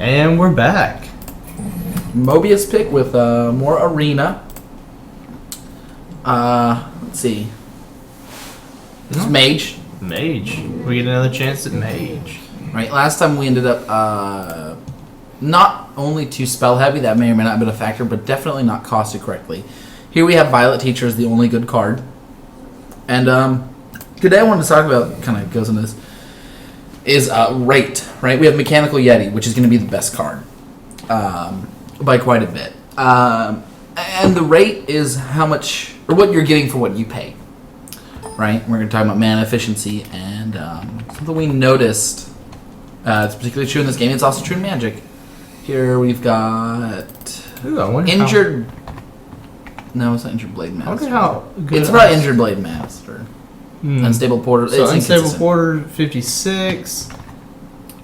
And we're back. MobiusPick with more arena. Let's see. This is Mage. Mage. We get another chance at Mage. Right, last time we ended up not only too spell heavy, that may or may not have been a factor, but definitely not costed correctly. Here we have Violet Teacher as the only good card. And today I wanted to talk about, kind of goes into this, is Rate, right? We have Mechanical Yeti, which is going to be the best card by quite a bit. And the rate is how much, or what you're getting for what you pay, right? We're going to talk about mana efficiency, and something we noticed, it's particularly true in this game, it's also true in Magic. Here we've got Injured... No, it's not Injured Blade Master. It's about Injured Blade Master. Unstable Porter. So Unstable Porter, 56.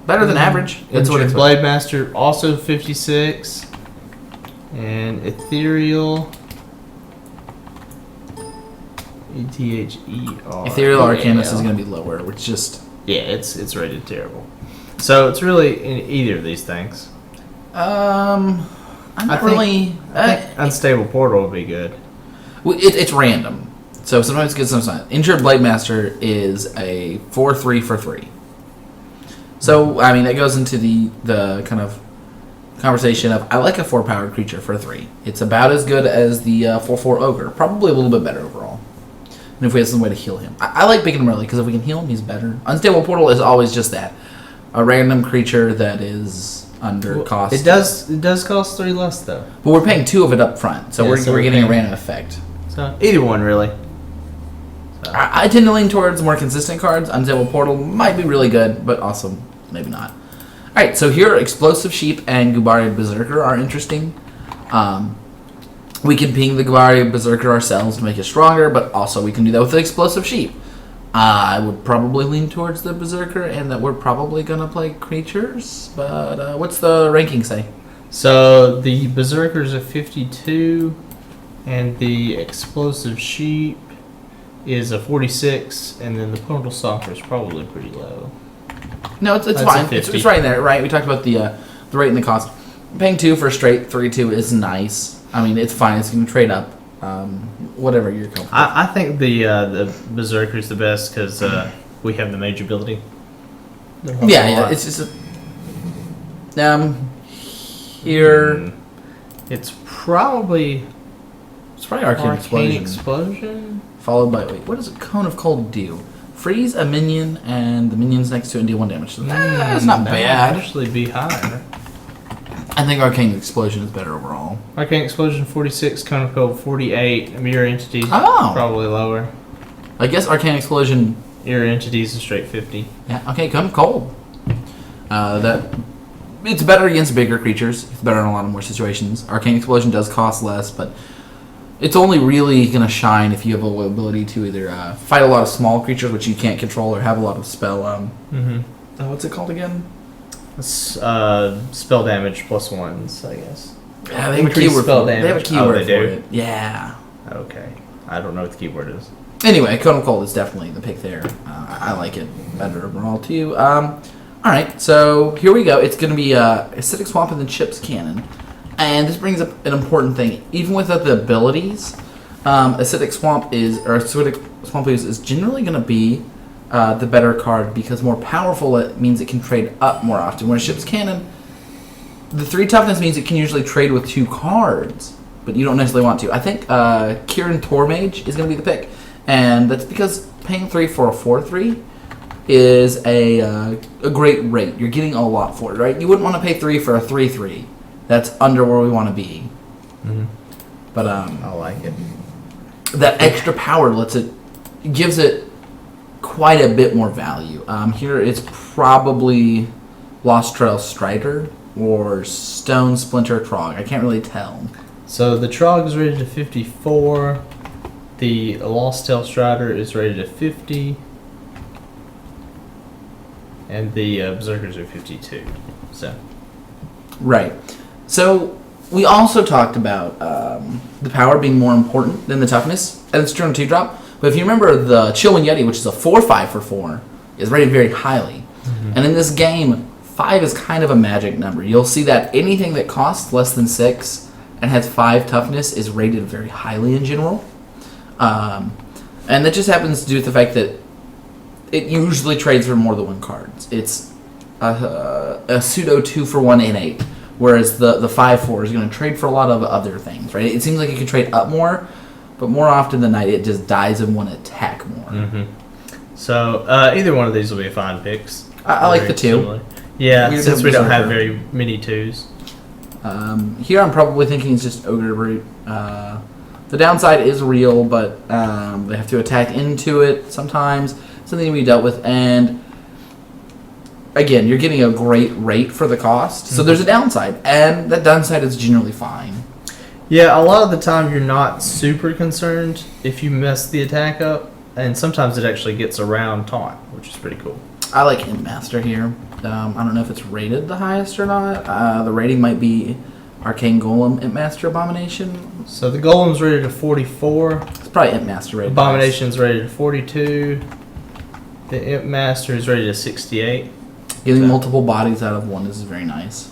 Better than average. That's what it's Blade Master, also 56. And Ethereal. ETHER. Ethereal Arcanist is going to be lower, which just... Yeah, it's rated terrible. So it's really in either of these things. I think Unstable Portal would be good. Well, it's random. So sometimes it's good, sometimes not. Injured Blade Master is a 4/3 for 3. So, I mean, that goes into the kind of conversation of, I like a 4-powered creature for 3. It's about as good as the 4/4 Ogre. Probably a little bit better overall. And if we have some way to heal him. I like picking him early, because if we can heal him, he's better. Unstable Portal is always just that. A random creature that is under cost. It does cost 3 less, though. But we're paying 2 of it up front, so we're getting a random effect. So either one, really. So. I tend to lean towards more consistent cards. Unstable Portal might be really good, but also maybe not. Alright, so here Explosive Sheep and Gubari Berserker are interesting. We can ping the Gubari Berserker ourselves to make it stronger, but also we can do that with the Explosive Sheep. I would probably lean towards the Berserker, and that we're probably going to play creatures, but what's the ranking say? So the Berserker's a 52, and the Explosive Sheep is a 46, and then the Portal Stalker is probably pretty low. No, it's fine. It's right in there, right? We talked about the rate and the cost. Paying 2 for a straight 3/2 is nice. I mean, it's fine. It's going to trade up. Whatever you're comfortable with. I think the Berserker is the best because we have the mage ability. Yeah. It's just here. It's probably Arcane Explosion. Followed by what does a Cone of Cold do? Freeze a minion and the minions next to it and deal 1 damage. So that's not bad. Might actually be higher. I think Arcane Explosion is better overall. Arcane Explosion 46, Cone of Cold 48, Mirror Entities probably lower. I guess Arcane Explosion... Mirror Entities is straight 50. Yeah, okay, Cone of Cold. It's better against bigger creatures. It's better in a lot of more situations. Arcane Explosion does cost less, but it's only really going to shine if you have the ability to either fight a lot of small creatures, which you can't control, or have a lot of spell... what's it called again? Spell damage +1s, I guess. Yeah, they have a keyword for it. They have a keyword for it. Yeah. Okay. I don't know what the keyword is. Anyway, Cone of Cold is definitely the pick there. I like it better overall, too. Alright, so here we go. It's going to be Acidic Swamp and then Chip's Cannon. And this brings up an important thing. Even without the abilities, Acidic Swamp is generally going to be the better card, because more powerful it means it can trade up more often. Whereas Ship's Cannon, the 3 toughness means it can usually trade with 2 cards, but you don't necessarily want to. I think Kieran Tormage is going to be the pick, and that's because paying 3 for a 4/3 is a great rate. You're getting a lot for it, right? You wouldn't want to pay 3 for a 3/3. That's under where we want to be. But I like it. That extra power gives it quite a bit more value. Here it's probably Lost Trail Strider or Stone Splinter Trog. I can't really tell. So the Trog is rated to 54. The Lost Trail Strider is rated to 50. And the Berserkers are 52. So. Right. So we also talked about the power being more important than the toughness, and it's true on 2-drop. But if you remember, the Chillwind Yeti, which is a 4/5 for 4, is rated very highly. And in this game, 5 is kind of a magic number. You'll see that anything that costs less than 6 and has 5 toughness is rated very highly in general. And that just happens to do with the fact that it usually trades for more than 1 card. It's a pseudo 2-for-1 innate, whereas the 5/4 is going to trade for a lot of other things, right? It seems like it can trade up more, but more often than not, it just dies in one attack more. Mm-hmm. So either one of these will be fine picks. I like the 2. Similar. Yeah, Weird since we don't have Berserker. very many 2s. Here I'm probably thinking it's just Ogre Brute. The downside is real, but they have to attack into it sometimes. Something to be dealt with, and again, you're getting a great rate for the cost. So there's a downside, and that downside is generally fine. Yeah, a lot of the time you're not super concerned if you mess the attack up, and sometimes it actually gets around taunt, which is pretty cool. I like Imp Master here. I don't know if it's rated the highest or not. The rating might be Arcane Golem, Imp Master, Abomination. So the Golem's rated to 44. It's probably Imp Master rated. Abomination's rated to 42. The Imp Master is rated to 68. Getting multiple bodies out of one is very nice.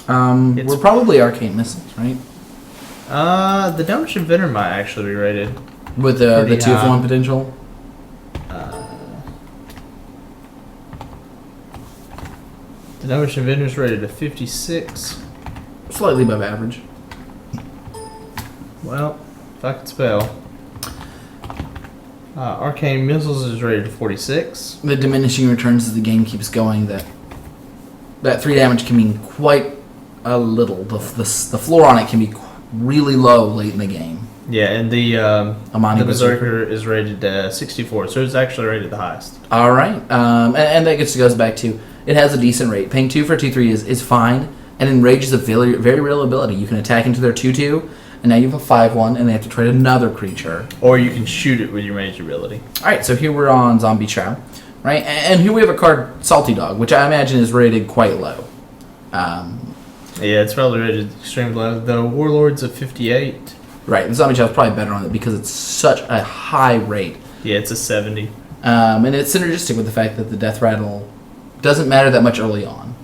We're probably Arcane Missiles, right? The Damage Inventor might actually be rated. With the Pretty 2-for-1 high. potential. The Damage Inventor's rated to 56. Slightly above average. Well, if I could spell. Arcane Missiles is rated to 46. The diminishing returns as the game keeps going, that 3 damage can mean quite a little. The floor on it can be really low late in the game. Yeah, and the Amani Berserker is rated to 64, so it's actually rated the highest. All right, and that goes back to it has a decent rate. Paying 2 for 2/3 is fine, and Enrage is a very, very real ability. You can attack into their 2/2, and now you have a 5/1, and they have to trade another creature. Or you can shoot it with your mage ability. All right, so here we're on Zombie Shroud, right? And here we have a card, Salty Dog, which I imagine is rated quite low. Yeah, it's probably rated extremely low. The Warlord's a 58. Right, the Zombie Shroud's probably better on it because it's such a high rate. Yeah, it's a 70. And it's synergistic with the fact that the Death Rattle doesn't matter that much early on.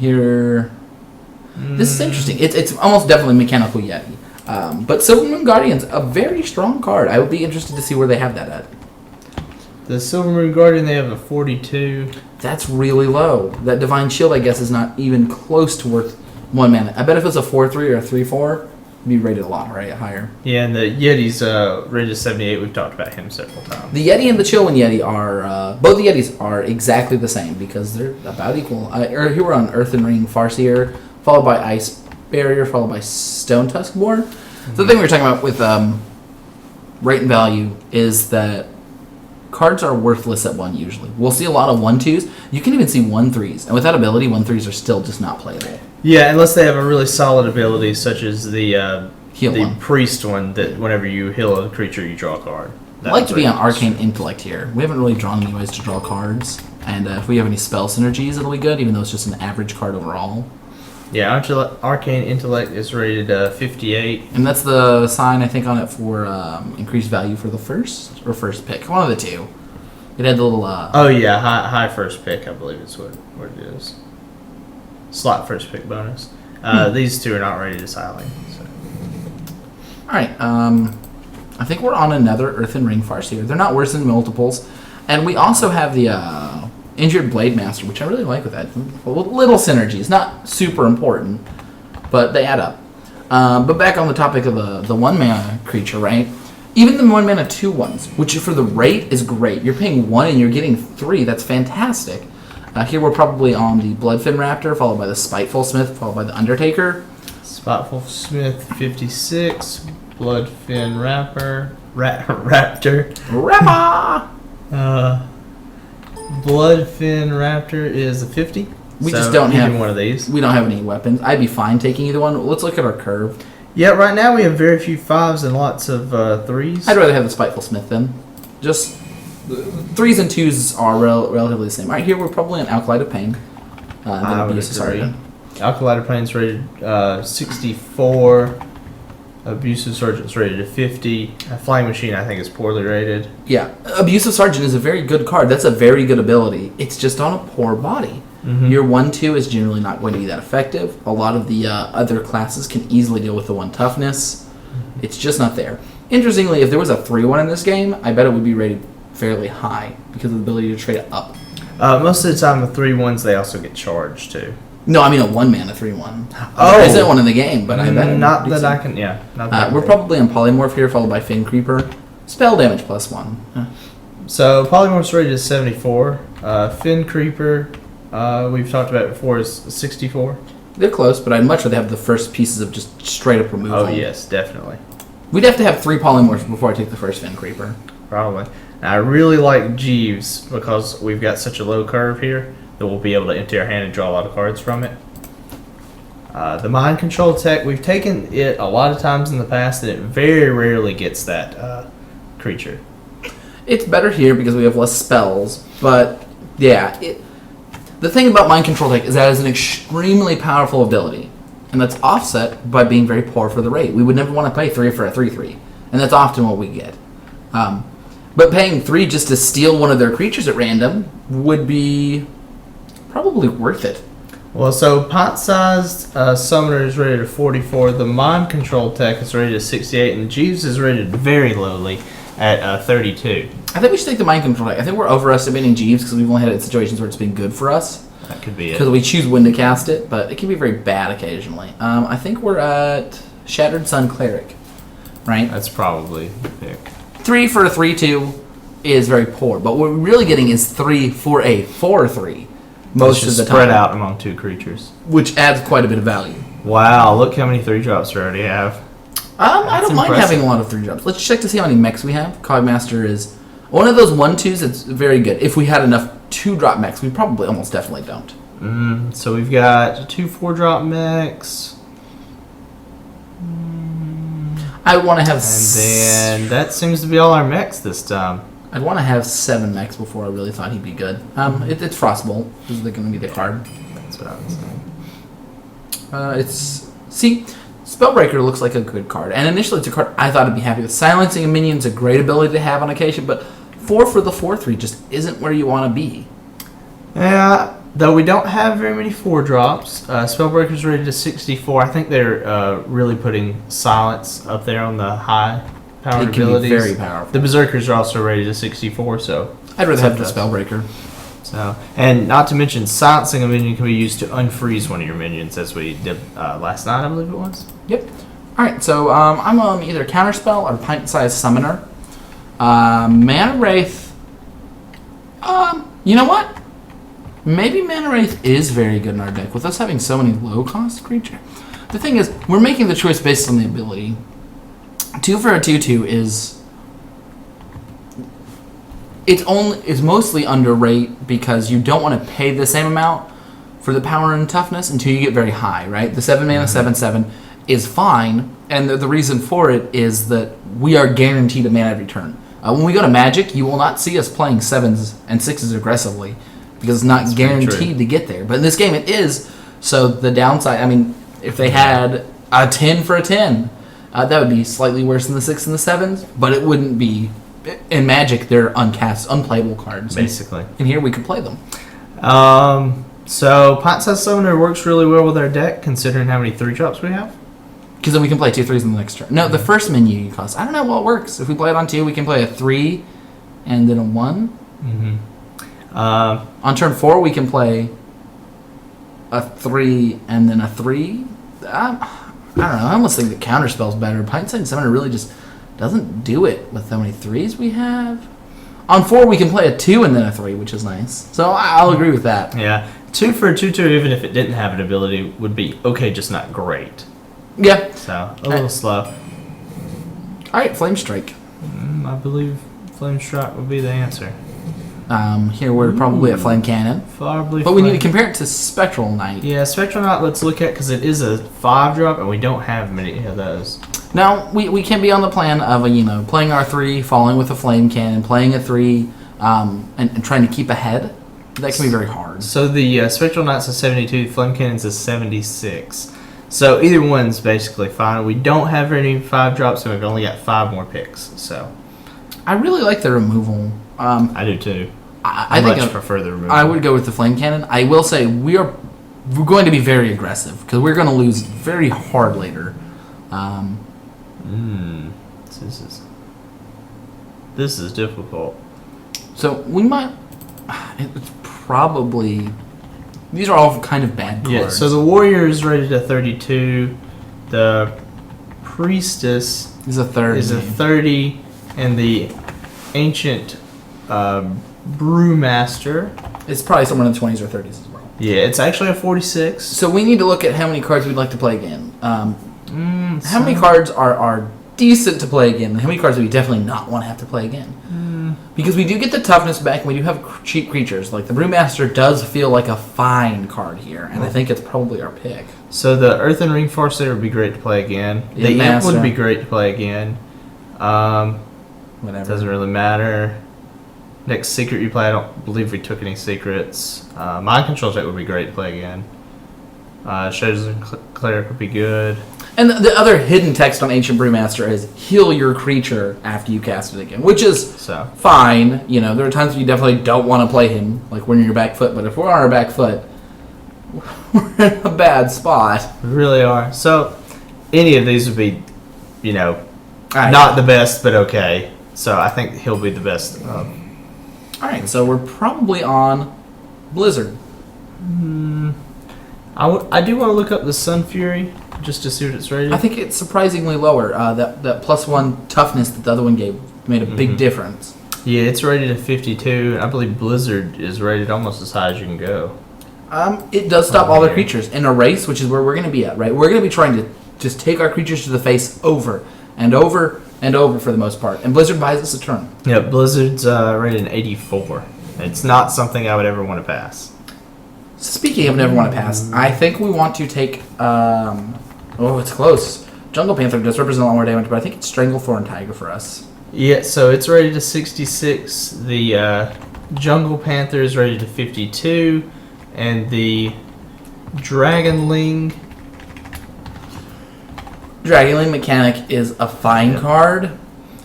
Here... This is interesting. It's almost definitely Mechanical Yeti. But Silver Moon Guardian's a very strong card. I would be interested to see where they have that at. The Silver Moon Guardian, they have a 42. That's really low. That Divine Shield, I guess, is not even close to worth 1 mana. I bet if it's a 4/3 or a 3/4, it'd be rated a lot higher. Yeah, and the Yeti's rated 78. We've talked about him several times. The Yeti and the Chillwind Yeti are... both the Yetis are exactly the same because they're about equal. Here we're on Earthen Ring Farseer, followed by Ice Barrier, followed by Stone Tuskboar. So the thing we were talking about with rate and value is that cards are worthless at 1 usually. We'll see a lot of 1/2s. You can even see 1/3s. And with that ability, 1/3s are still just not playable. Yeah, unless they have a really solid ability, such as the Heal one. Priest one, that whenever you heal a creature, you draw a card. I'd like to be on Arcane Intellect here. We haven't really drawn any ways to draw cards. And if we have any spell synergies, it'll be good, even though it's just an average card overall. Yeah, Arcane Intellect is rated 58. And that's the sign, I think, on it for increased value for the first pick. One of the two. It had the little... Oh, yeah, high first pick, I believe is what it is. Slot first pick bonus. These two are not rated as highly. So. Alright, I think we're on another Earthen Ring Farseer. They're not worse than multiples. And we also have the Injured Blade Master, which I really like with that. Little synergies, not super important, but they add up. But back on the topic of the 1 mana creature, right? Even the 1 mana 2/1s, which for the rate is great. You're paying 1 and you're getting 3. That's fantastic. Here we're probably on the Bloodfin Raptor, followed by the Spiteful Smith, followed by the Undertaker. Spiteful Smith 56. Bloodfin Raptor. Rappa! Bloodfin Raptor is a 50. We just don't have one of these. We don't have any weapons. I'd be fine taking either one. Let's look at our curve. Yeah, right now we have very few 5s and lots of 3s. I'd rather have the Spiteful Smith then. Just 3s and 2s are relatively the same. Right here we're probably an Alkalite of Pain. I would agree. Alkalite of Pain's rated 64. Abusive Sergeant's rated a 50. Flying Machine, I think, is poorly rated. Yeah, Abusive Sergeant is a very good card. That's a very good ability. It's just on a poor body. Your 1/2 is generally not going to be that effective. A lot of the other classes can easily deal with the 1 toughness. It's just not there. Interestingly, if there was a 3/1 in this game, I bet it would be rated fairly high because of the ability to trade it up. Most of the time, the 3/1s, they also get charged, too. No, I mean a 1-mana 3/1. Oh! There isn't one in the game, but I bet. Not that I can, yeah. Not that We're probably on Polymorph here, followed by Fin Creeper. Spell damage +1. So, Polymorph's rated is 74. Fin Creeper, we've talked about it before, is 64. They're close, but I'd much rather have the first pieces of just straight up removal. Oh, yes, definitely. We'd have to have 3 Polymorphs before I take the first Fin Creeper. Probably. Now, I really like Jeeves because we've got such a low curve here that we'll be able to empty our hand and draw a lot of cards from it. The Mind Control tech, we've taken it a lot of times in the past, and it very rarely gets that creature. It's better here because we have less spells, but yeah. The thing about Mind Control tech is that it's an extremely powerful ability, and that's offset by being very poor for the rate. We would never want to pay 3 for a 3/3, and that's often what we get. But paying 3 just to steal one of their creatures at random would be probably worth it. Well, so Pint-Sized Summoner is rated at 44. The Mind Control tech is rated at 68, and Jeeves is rated very lowly at 32. I think we should take the Mind Control tech. I think we're overestimating Jeeves because we've only had it in situations where it's been good for us. That could be it. Because we choose when to cast it, but it can be very bad occasionally. I think we're at Shattered Sun Cleric, right? That's probably the pick. 3 for a 3/2 is very poor, but what we're really getting is 3 for a 4/3 most of the time. Spread out among 2 creatures. Which adds quite a bit of value. Wow, look how many 3-drops we already have. I don't mind impressive. having a lot of 3-drops. Let's check to see how many mechs we have. Cogmaster is one of those 1/2s that's very good. If we had enough 2-drop mechs, we probably almost definitely don't. So we've got 2 4-drop mechs. I want to have And then that seems to be all our mechs this time. I'd want to have 7 mechs before I really thought he'd be good. It's Frostbolt. This is going to be the card. That's what I was saying. Spellbreaker looks like a good card, and initially it's a card I thought I'd be happy with. Silencing a minion's a great ability to have on occasion, but 4 for the 4/3 just isn't where you want to be. Yeah, though we don't have very many 4-drops. Spellbreaker's rated to 64. I think they're really putting Silence up there on the high powered It can abilities. be very powerful. The Berserkers are also rated to 64, so... I'd rather have the Sometimes. Spellbreaker. So, and not to mention, silencing a minion can be used to unfreeze one of your minions, as we did last night, I believe it was. Yep. Alright, so I'm on either Counterspell or Pint-Sized Summoner. Mana Wraith... you know what? Maybe Mana Wraith is very good in our deck, with us having so many low-cost creatures. The thing is, we're making the choice based on the ability. 2 for a 2/2 is... It's mostly under rate because you don't want to pay the same amount for the power and toughness until you get very high, right? The 7-mana 7/7 is fine, and the reason for it is that we are guaranteed a mana every turn. When we go to Magic, you will not see us playing 7s and 6s aggressively because it's not guaranteed to get there. But in this game, it is. So the downside, I mean, if they had a 10 for a 10, that would be slightly worse than the 6 and the 7s, but it wouldn't be. In Magic, they're uncast, unplayable cards. Basically. And here we could play them. So Pint-Sized Summoner works really well with our deck, considering how many 3-drops we have. Because then we can play 2/3s in the next turn. No, the first menu you cost. I don't know what works. If we play it on 2, we can play a 3 and then a 1. On turn 4, we can play a 3 and then a 3. I don't know. I almost think the Counterspell's better. Pint-Sized Summoner really just doesn't do it with how many 3s we have. On 4, we can play a 2 and then a 3, which is nice. So I'll agree with that. Yeah. 2 for a 2/2, even if it didn't have an ability, would be okay, just not great. Yeah. So, a little slow. Alright, Flame Strike. I believe Flame Strike would be the answer. Here we're probably at Flame Cannon. Probably. But we need to compare it to Spectral Knight. Yeah, Spectral Knight, let's look at, because it is a 5-drop, and we don't have many of those. Now, we can be on the plan of, playing our 3, falling with a Flame Cannon, playing a 3, and trying to keep ahead. That can be very hard. So the Spectral Knight's a 72, Flame Cannon's a 76. So either one's basically fine. We don't have any 5-drops, and we've only got 5 more picks. So I really like the removal. I do too. I much think prefer the removal. I would go with the flame cannon. I will say we're going to be very aggressive because we're going to lose very hard later. This is difficult. So we might. It's probably. These are all kind of bad cards. Yeah. So the warrior is rated a 32. The priestess is a 30. Is a 30, and the ancient brewmaster. It's probably somewhere in the 20s or 30s as well. Yeah, it's actually a 46. So we need to look at how many cards we'd like to play again. How many cards are decent to play again? How many cards do we definitely not want to have to play again? Because we do get the toughness back, and we do have cheap creatures. Like the Brewmaster does feel like a fine card here, and I think it's probably our pick. So the Earthen Ring Farseer would be great to play again. The Imp would be great to play again. Whatever. Doesn't really matter. Next secret you play, I don't believe we took any secrets. Mind Control Tech would be great to play again. Chosen Cleric would be good. And the other hidden text on Ancient Brewmaster is heal your creature after you cast it again, which is fine. You know, there are times when you definitely don't want to play him, like when you're your back foot. But if we're on our back foot, we're in a bad spot. We really are. So any of these would be, not the best, but okay. So I think he'll be the best. All right, so we're probably on Blizzard. I do want to look up the Sun Fury just to see what it's rated. I think it's surprisingly lower. That +1 toughness that the other one gave made a big difference. Yeah, it's rated at 52. I believe Blizzard is rated almost as high as you can go. It does stop all their creatures in a race, which is where we're going to be at, right? We're going to be trying to just take our creatures to the face over and over and over for the most part. And Blizzard buys us a turn. Yeah, Blizzard's rated an 84. It's not something I would ever want to pass. Speaking of never want to pass, I think we want to take... it's close. Jungle Panther does represent a lot more damage, but I think it's Stranglethorn and Tiger for us. Yeah, so it's rated to 66. The Jungle Panther is rated to 52. And the Dragonling Mechanic is a fine card.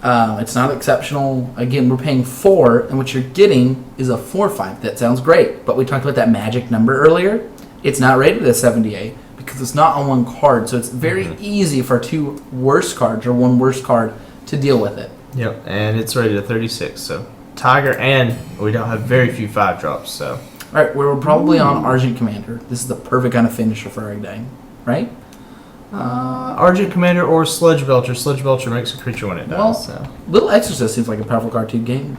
It's not exceptional. Again, we're paying 4, and what you're getting is a 4/5. That sounds great, but we talked about that magic number earlier. It's not rated as 78 because it's not on one card, so it's very easy for 2 worse cards or 1 worse card to deal with it. Yep, and it's rated at 36. So Tiger, and we don't have very few 5-drops. So all right, we're probably on Argent Commander. This is the perfect kind of finisher for our day, right? Argent Commander or Sludge Belcher. Sludge Belcher makes a creature when it dies. Well, Little Exorcist seems like a powerful card too. Game.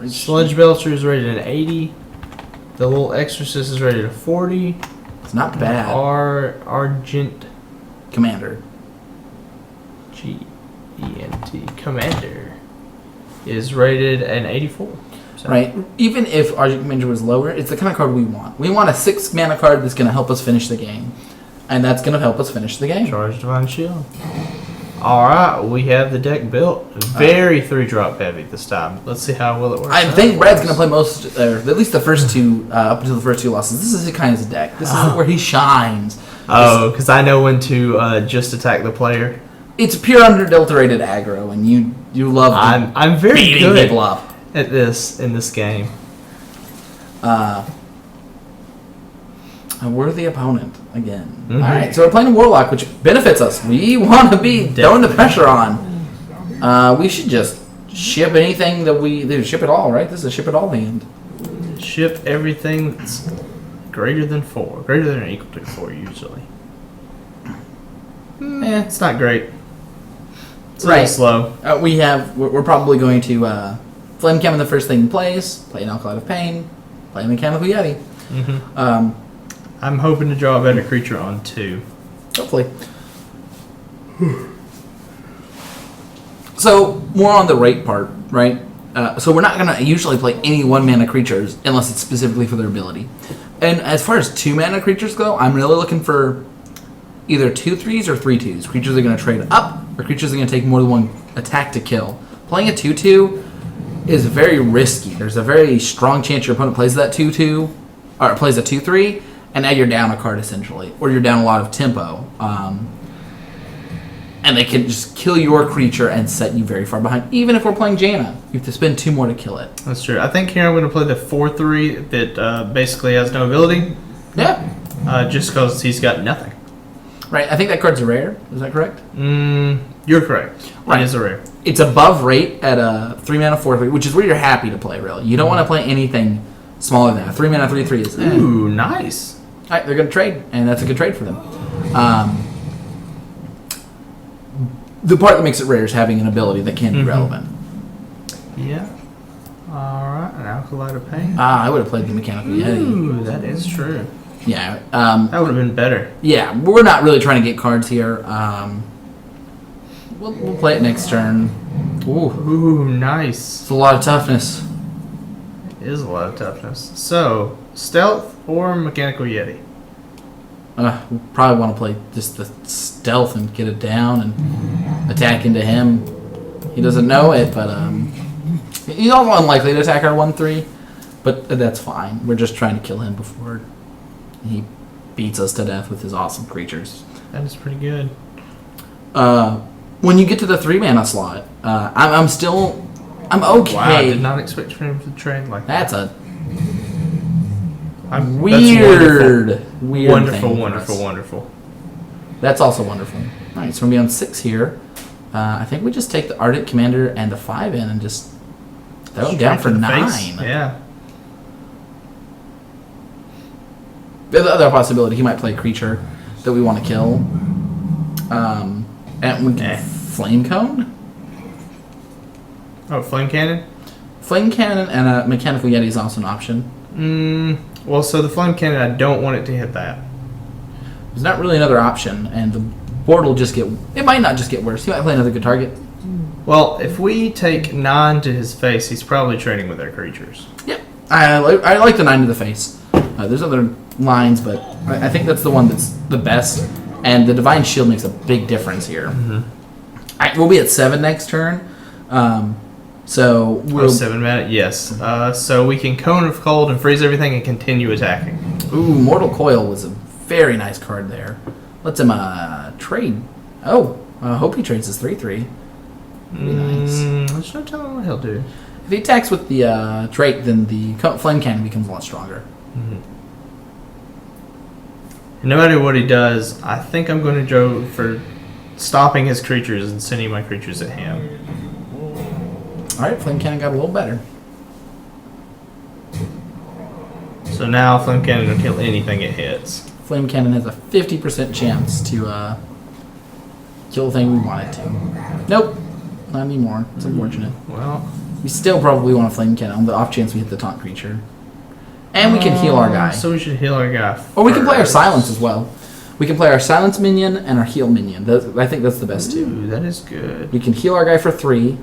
Sludge Belcher is rated at 80. The Little Exorcist is rated at 40. It's not bad. Argent Commander. G-E-N-T. Commander is rated at 84. So. Right. Even if Argent Commander was lower, it's the kind of card we want. We want a 6-mana card that's going to help us finish the game. And that's going to help us finish the game. Charge Divine Shield. Alright, we have the deck built. Very 3-drop heavy this time. Let's see how well it works. I think Brad's going to play most, or at least the first 2, up until the first 2 losses. This is his kind of deck. This is where he shines. Oh, because I know when to just attack the player. It's pure unadulterated aggro, and you love I'm very beating good people up. At this in this game. A worthy opponent again. All right, so we're playing a Warlock, which benefits us. We want to be throwing the pressure on. We should just ship anything that ship it all, right? This is a ship it all hand. Ship everything that's greater than 4, greater than or equal to 4 usually. It's not great. It's a little slow. We're probably going to Flame Cannon the first thing in place, play an Alkaloid of Pain, play a Mechanical Yeti. I'm hoping to draw a better creature on 2. Hopefully. So, more on the rate part, right? So we're not going to usually play any 1-mana creatures unless it's specifically for their ability. And as far as 2-mana creatures go, I'm really looking for either 2/3s or 3/2s. Creatures that are going to trade up, or creatures that are going to take more than 1 attack to kill. Playing a 2/2 is very risky. There's a very strong chance your opponent plays that 2/2, or plays a 2/3, and now you're down a card essentially, or you're down a lot of tempo. And they can just kill your creature and set you very far behind. Even if we're playing Jaina, you have to spend 2 more to kill it. That's true. I think here I'm going to play the 4/3 that basically has no ability. Yeah. Just because he's got nothing. Right. I think that card's a rare. Is that correct? You're correct. Right. It is a rare. It's above rate at a 3 mana 4/3, which is where you're happy to play. Really, you don't want to play anything smaller than a 3 mana 3/3 is. Ooh, nice. All right, they're going to trade, and that's a good trade for them. The part that makes it rare is having an ability that can be relevant. Yeah. Alright, an Alkali to Pain. I would have played the Mechanical Yeti. Ooh, that is true. Yeah. That would have been better. Yeah, we're not really trying to get cards here. We'll play it next turn. Ooh, nice. It's a lot of toughness. It is a lot of toughness. So, Stealth or Mechanical Yeti? We probably want to play just the stealth and get it down and attack into him. He doesn't know it, but he's also unlikely to attack our 1/3. But that's fine. We're just trying to kill him before he beats us to death with his awesome creatures. That is pretty good. When you get to the 3 mana slot, I'm okay. Wow, I did not expect for him to trade like that. That's a weird. Wonderful. Wonderful. That's also wonderful. All right, so we're going to be on 6 here. I think we just take the Ardent Commander and the 5 in and just throw him down for 9. Yeah. The other possibility, he might play a creature that we want to kill. And we can Flame Cone? Oh, Flame Cannon? Flame Cannon and a Mechanical Yeti is also an option. Well, so the Flame Cannon, I don't want it to hit that. There's not really another option, and the board will just get... It might not just get worse. He might play another good target. Well, if we take 9 to his face, he's probably trading with our creatures. Yeah. I like the 9 to the face. There's other lines, but I think that's the one that's the best. And the Divine Shield makes a big difference here. All right, we'll be at 7 next turn. So we'll 7 mana, yes. So we can Cone of Cold and freeze everything and continue attacking. Ooh, Mortal Coil was a very nice card there. Lets him trade. Oh, I hope he trades his 3/3. Nice. There's no telling what he'll do. If he attacks with the trait, then the Flame Cannon becomes a lot stronger. No matter what he does, I think I'm going to go for stopping his creatures and sending my creatures at him. Alright, Flame Cannon got a little better. So now Flame Cannon will kill anything it hits. Flame Cannon has a 50% chance to kill the thing we want it to. Nope, not anymore. It's unfortunate. Well, We still probably want a Flame Cannon on the off chance we hit the taunt creature. And we can heal our guy. So we should heal our guy first. Or we can play our Silence as well. We can play our Silence minion and our Heal minion. I think that's the best too. Ooh, that is good. We can heal our guy for 3.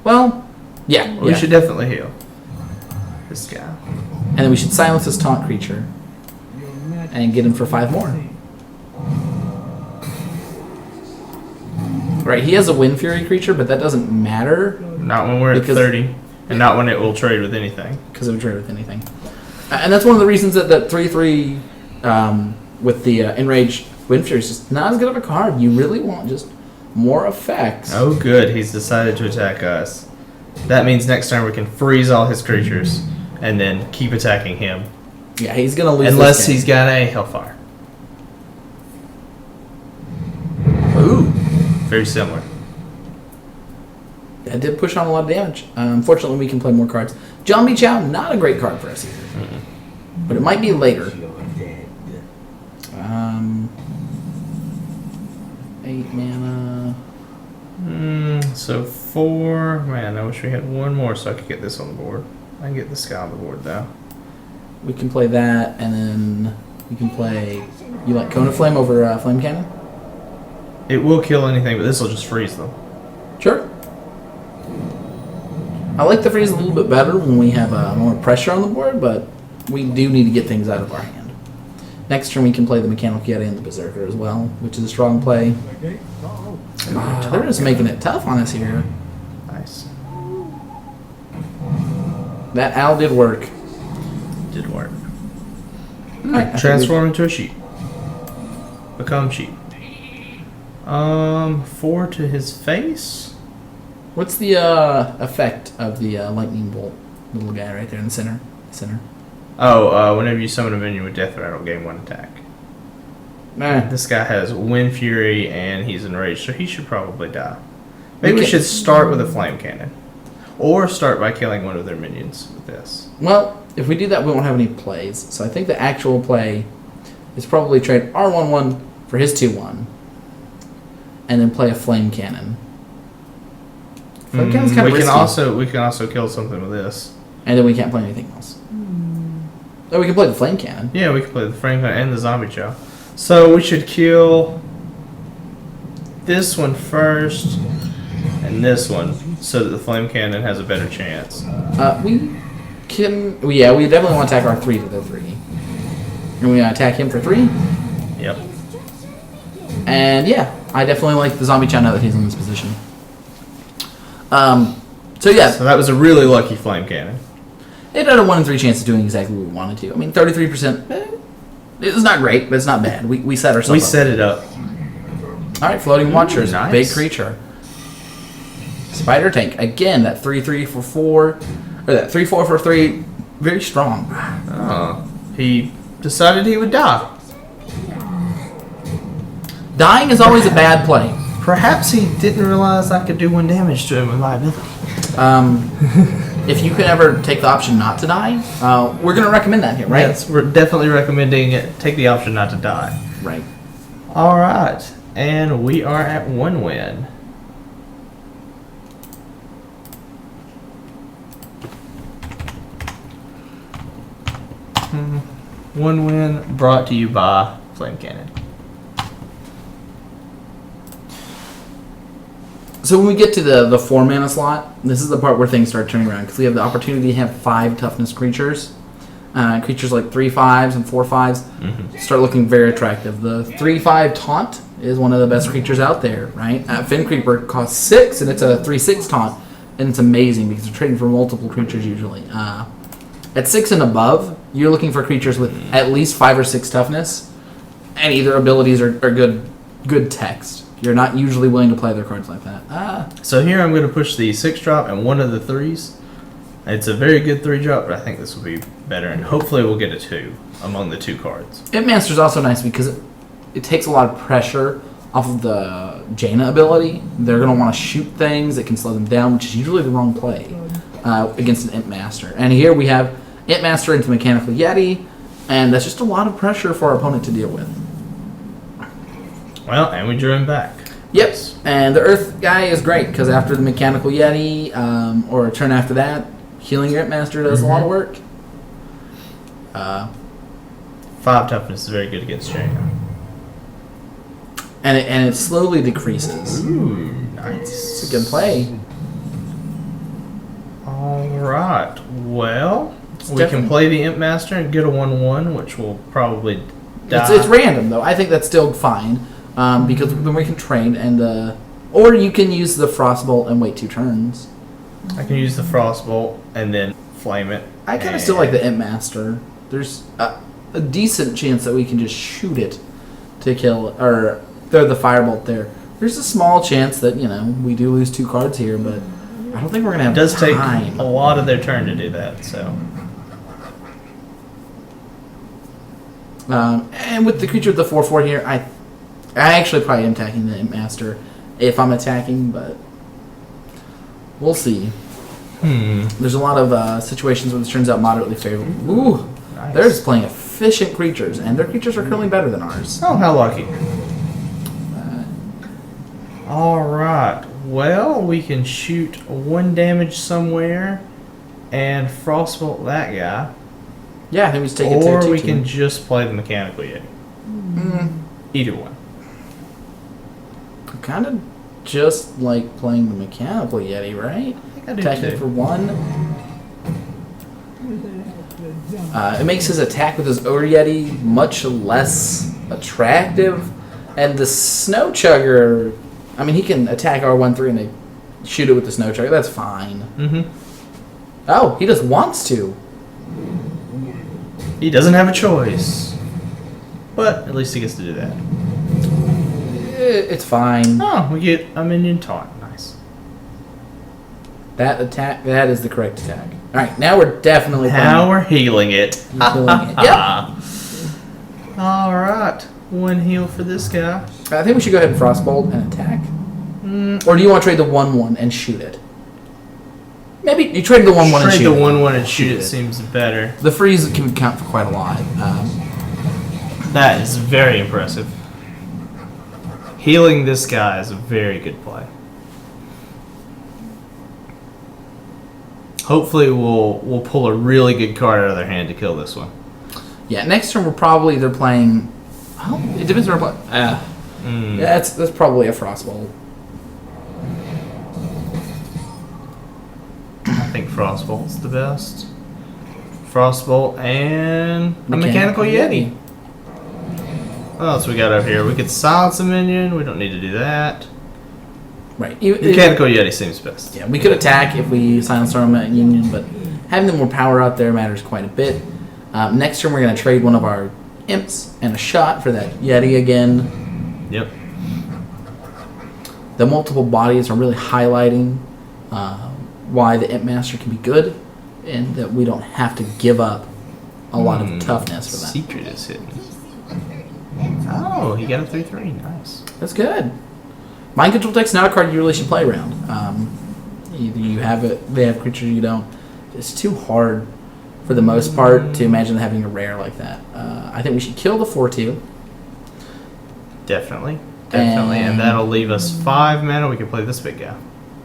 Well, yeah. We should definitely heal this guy. And then we should silence this taunt creature and get him for 5 more. Right, he has a Wind Fury creature, but that doesn't matter. Not when we're at 30, and not when it will trade with anything. Because it would trade with anything. And that's one of the reasons that 3/3 with the Enraged Wind Fury is just not as good of a card. You really want just more effects. Oh, good. He's decided to attack us. That means next turn we can freeze all his creatures and then keep attacking him. Yeah, he's going to lose unless this game. he's got a Hellfire. Ooh. Very similar. That did push on a lot of damage. Unfortunately, we can play more cards. John B. Chow, not a great card for us either. But it might be later. 8 mana. So 4. Man, I wish we had one more so I could get this on the board. I can get this guy on the board though. We can play that, and then we can play... You like Cone of Flame over Flame Cannon? It will kill anything, but this will just freeze them. Sure. I like the freeze a little bit better when we have more pressure on the board, but we do need to get things out of our hand. Next turn we can play the Mechanical Yeti and the Berserker as well, which is a strong play. They're just making it tough on us here. Nice. That owl did work. Did work. Alright, Transform into a sheep. Become sheep. 4 to his face. What's the effect of the lightning bolt? Little guy right there in the center. Oh, whenever you summon a minion with Death Rattle, gain 1 attack. This guy has Wind Fury and he's enraged, so he should probably die. Maybe we should start with a Flame Cannon. Or start by killing one of their minions with this. Well, if we do that, we won't have any plays. So I think the actual play is probably trade R11 for his 2/1. And then play a Flame Cannon. Flame Cannon's kind of risky. We can also kill something with this. And then we can't play anything else. Oh, we can play the Flame Cannon. Yeah, we can play the Flame Cannon and the Zombie Chow. So we should kill this one first and this one so that the Flame Cannon has a better chance. We definitely want to attack our 3 to the 3. And we attack him for 3. Yep. And yeah, I definitely like the Zombie Chow now that he's in this position. So that was a really lucky Flame Cannon. It had a 1 in 3 chance of doing exactly what we wanted to. I mean, 33%. It's not great, but it's not bad. We set ourselves up. We set it up. All right, Floating Watchers, nice. Big creature. Spider Tank again. That 3/3 for 4, or that 3/4 for 3. Very strong. Oh, he decided he would die. Dying is always a bad play. Perhaps he didn't realize I could do 1 damage to him with my ability. If you can ever take the option not to die, we're going to recommend that here, right? Yes, we're definitely recommending it. Take the option not to die. Right. All right, and we are at 1 win. One win brought to you by Flame Cannon. So when we get to the 4 mana slot, this is the part where things start turning around because we have the opportunity to have 5 toughness creatures. Creatures like 3/5s and 4/5s start looking very attractive. The 3/5 Taunt is one of the best creatures out there, right? Fin Creeper costs 6 and it's a 3/6 Taunt, and it's amazing because you're trading for multiple creatures usually. At 6 and above, you're looking for creatures with at least 5 or 6 toughness, and either abilities or good text. You're not usually willing to play their cards like that. So here I'm going to push the 6-drop and one of the 3s. It's a very good 3-drop, but I think this will be better, and hopefully we'll get a 2 among the 2 cards. Hitmaster's also nice because it takes a lot of pressure off of the Jaina ability. They're going to want to shoot things that can slow them down, which is usually the wrong play against an Hitmaster. And here we have Hitmaster into Mechanical Yeti, and that's just a lot of pressure for our opponent to deal with. Well, and we drew him back. Yep, and the Earth guy is great because after the Mechanical Yeti, or a turn after that, healing your Hitmaster does a lot of work. 5 toughness is very good against Jaina. And it slowly decreases. Ooh, nice. It's a good play. All right. Well, we can play the Imp Master and get a 1/1, which will probably die. It's random though. I think that's still fine because then we can train and or you can use the Frostbolt and wait 2 turns. I can use the Frostbolt and then flame it. I kind of still like the Imp Master. There's a decent chance that we can just shoot it to kill or throw the Firebolt there. There's a small chance that we do lose 2 cards here, but I don't think we're gonna have. It does take time. a lot of their turn to do that. So. And with the creature with the 4/4 here, I actually probably am attacking the Imp Master if I'm attacking, but we'll see. There's a lot of situations where this turns out moderately favorable. Ooh, nice. They're just playing efficient creatures, and their creatures are currently better than ours. Oh, how lucky. All right. Well, we can shoot 1 damage somewhere and Frostbolt that guy. Yeah, I think we just take it to Or 2/2. we can just play the Mechanical Yeti. Either one. Kind of just like playing the Mechanical Yeti, right? I think I do Attacking too. for 1. It makes his attack with his Ogre Yeti much less attractive. And the Snow Chugger, I mean, he can attack our 1/3 and they shoot it with the Snow Chugger. That's fine. Oh, he just wants to. He doesn't have a choice. But at least he gets to do that. It's fine. Oh, we get a minion taunt. Nice. That attack. That is the correct attack. All right, now we're definitely Now we're healing it. healing it. Yep. All right. One heal for this guy. I think we should go ahead and Frostbolt and attack. Or do you want to trade the 1/1 and shoot it? Maybe you trade the 1/1 and shoot Trade the it. 1/1 and shoot it seems better. The freeze can count for quite a lot. That is very impressive. Healing this guy is a very good play. Hopefully we'll pull a really good card out of their hand to kill this one. Yeah, next turn we're probably either playing. Well, it depends on what. Yeah, that's probably a Frostbolt. I think Frostbolt's the best. Frostbolt and a Mechanical Yeti. What else we got up here? We could silence a minion. We don't need to do that. Right. Mechanical Yeti seems best. Yeah, we could attack if we silence our Union, but having them more power out there matters quite a bit. Next turn we're going to trade one of our Imps and a shot for that Yeti again. Yep. The multiple bodies are really highlighting why the Imp Master can be good, and that we don't have to give up a lot of toughness for that. Secret is hidden. Oh, he got a 3/3. Nice. That's good. Mind Control Tech's not a card you really should play around. Either you have it, they have creatures you don't. It's too hard, for the most part, to imagine having a rare like that. I think we should kill the 4/2. Definitely. And that'll leave us 5 mana. We can play this big guy.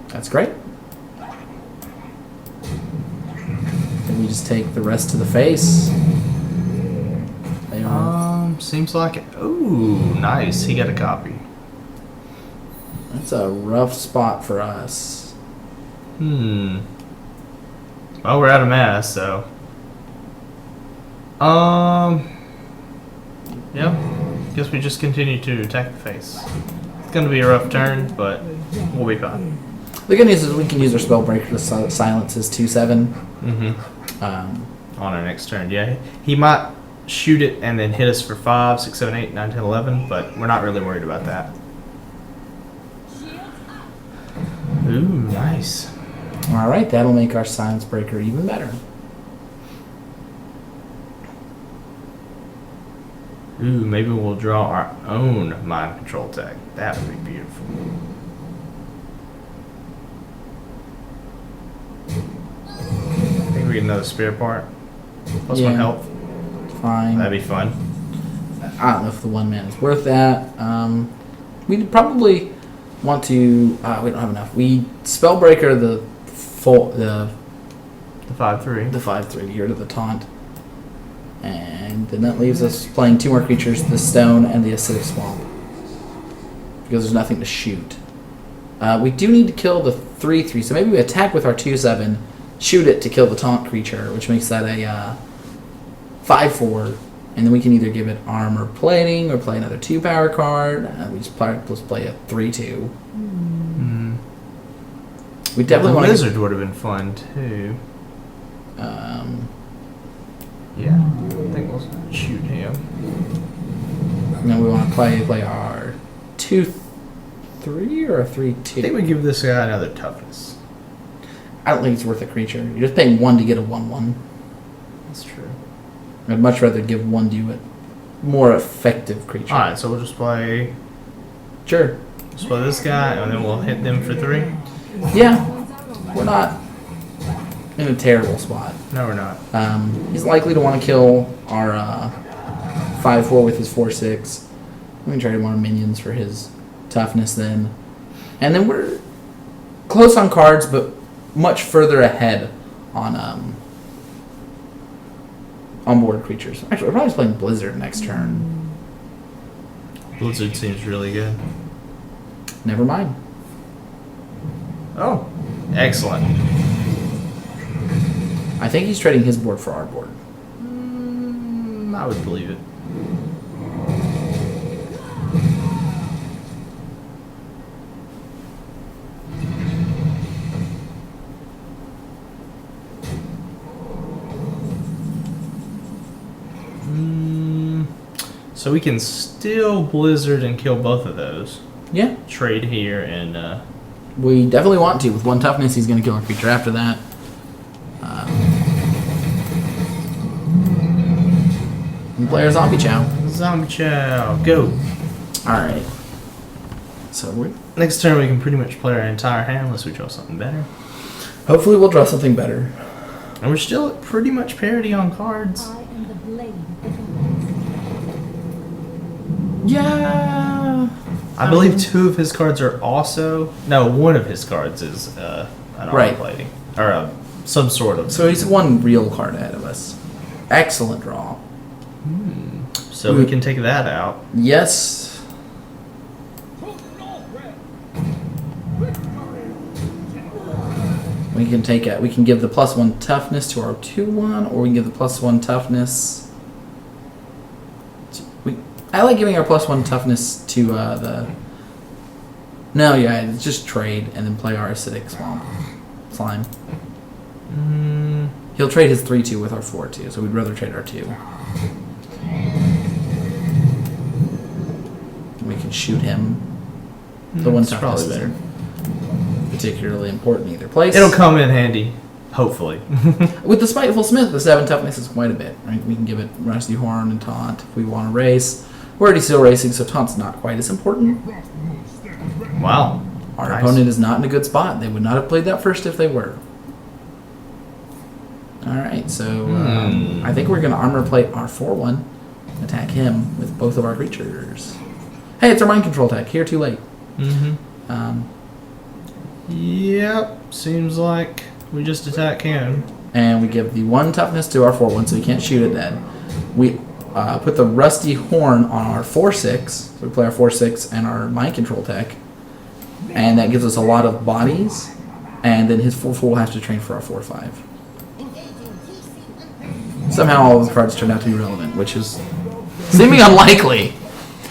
That's great. And we just take the rest to the face. They are. Seems like it. Ooh, nice. He got a copy. That's a rough spot for us. Well, we're out of mana, so. Yeah. Guess we just continue to attack the face. It's gonna be a rough turn, but we'll be fine. The good news is we can use our Spellbreaker to silence his 2/7. On our next turn, yeah. He might shoot it and then hit us for 5, 6, 7, 8, 9, 10, 11, but we're not really worried about that. Ooh, nice. All right, that'll make our Silence Breaker even better. Ooh, maybe we'll draw our own Mind Control tech. That would be beautiful. I think we get another Spirit Part. Plus 1 health. Fine. That'd be fun. I don't know if the 1 mana is worth that. We'd probably want to. We don't have enough. We Spellbreaker the 5/3. The 5/3 here to the taunt, and then that leaves us playing 2 more creatures: the Stone and the Acidic Swamp, because there's nothing to shoot. We do need to kill the 3/3, so maybe we attack with our 2/7, shoot it to kill the taunt creature, which makes that a 5/4, and then we can either give it armor plating or play another 2 power card. We just play a 3/2. We definitely want to. Lizard would have been fun too. Yeah, I think we'll shoot him. And then we want to play our 2/3 or a 3/2. I think we give this guy another toughness. I don't think it's worth a creature. You're just paying 1 to get a 1/1. That's true. I'd much rather give 1 to a more effective creature. Alright, so we'll just play. Sure. Just play this guy, and then we'll hit them for 3. Yeah. We're not in a terrible spot. No, we're not. He's likely to want to kill our 5/4 with his 4/6. We can trade him our minions for his toughness then. And then we're close on cards, but much further ahead on board creatures. Actually, we're probably just playing Blizzard next turn. Blizzard seems really good. Never mind. Oh, excellent. I think he's trading his board for our board. I would believe it. So we can still Blizzard and kill both of those. Yeah. Trade here and We definitely want to. With 1 toughness, he's going to kill our creature after that. And play our Zombie Chow. Zombie Chow, go. Alright. So we Next turn we can pretty much play our entire hand unless we draw something better. hopefully we'll draw something better. And we're still at pretty much parity on cards. I am the blade. Yeah. I believe 2 of his cards are also... No, 1 of his cards is an armor Right. plating. Or some sort of... So he's 1 real card ahead of us. Excellent draw. So we can take that out. Yes. We can take it. We can give the +1 toughness to our 2/1, or we can give the +1 toughness. I like giving our +1 toughness to the. No, yeah, it's just trade and then play our acidic slime. He'll trade his 3/2 with our 4/2, so we'd rather trade our 2. We can shoot him. The 1 It's toughness probably better. Particularly important either place. It'll come in handy, hopefully. With the Spiteful Smith, the 7 toughness is quite a bit, right? We can give it Rusty Horn and Taunt if we want to race. We're already still racing, so Taunt's not quite as important. Wow. Our Nice. opponent is not in a good spot. They would not have played that first if they were. Alright, so I think we're going to armor plate our 4/1, attack him with both of our creatures. Hey, it's our mind control attack. Here too late. Yep. Seems like we just attack him. And we give the 1 toughness to our 4/1, so he can't shoot it dead. We put the Rusty Horn on our 4/6, so we play our 4/6 and our mind control tech, and that gives us a lot of bodies. And then his 4/4 will have to train for our 4/5. Somehow all those cards turned out to be relevant, which is seeming unlikely.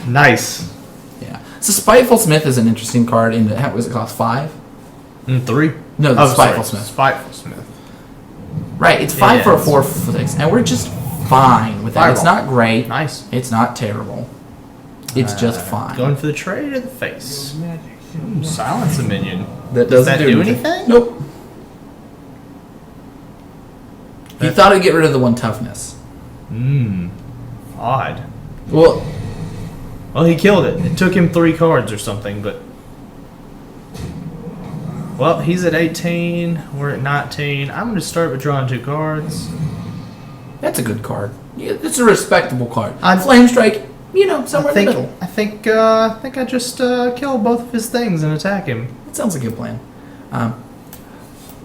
Nice. Yeah. So Spiteful Smith is an interesting card. In that, was it cost 5? 3. No, the Spiteful Smith. Spiteful Smith. Right, it's 5 for a it's- 4/6, and we're just fine with that. It's Fireball. not great. Nice. It's not terrible. It's just fine. Going for the trade to the face. Silence a minion. That Does doesn't that do anything? Nope. He thought it'd get rid of the 1 toughness. Odd. Well, Well, he killed it. It took him 3 cards or something, but... Well, he's at 18. We're at 19. I'm going to start with drawing 2 cards. that's a good card. Yeah, it's a respectable card. I'd- Flame Strike, somewhere in the middle. I think I just kill both of his things and attack him. That sounds like a good plan.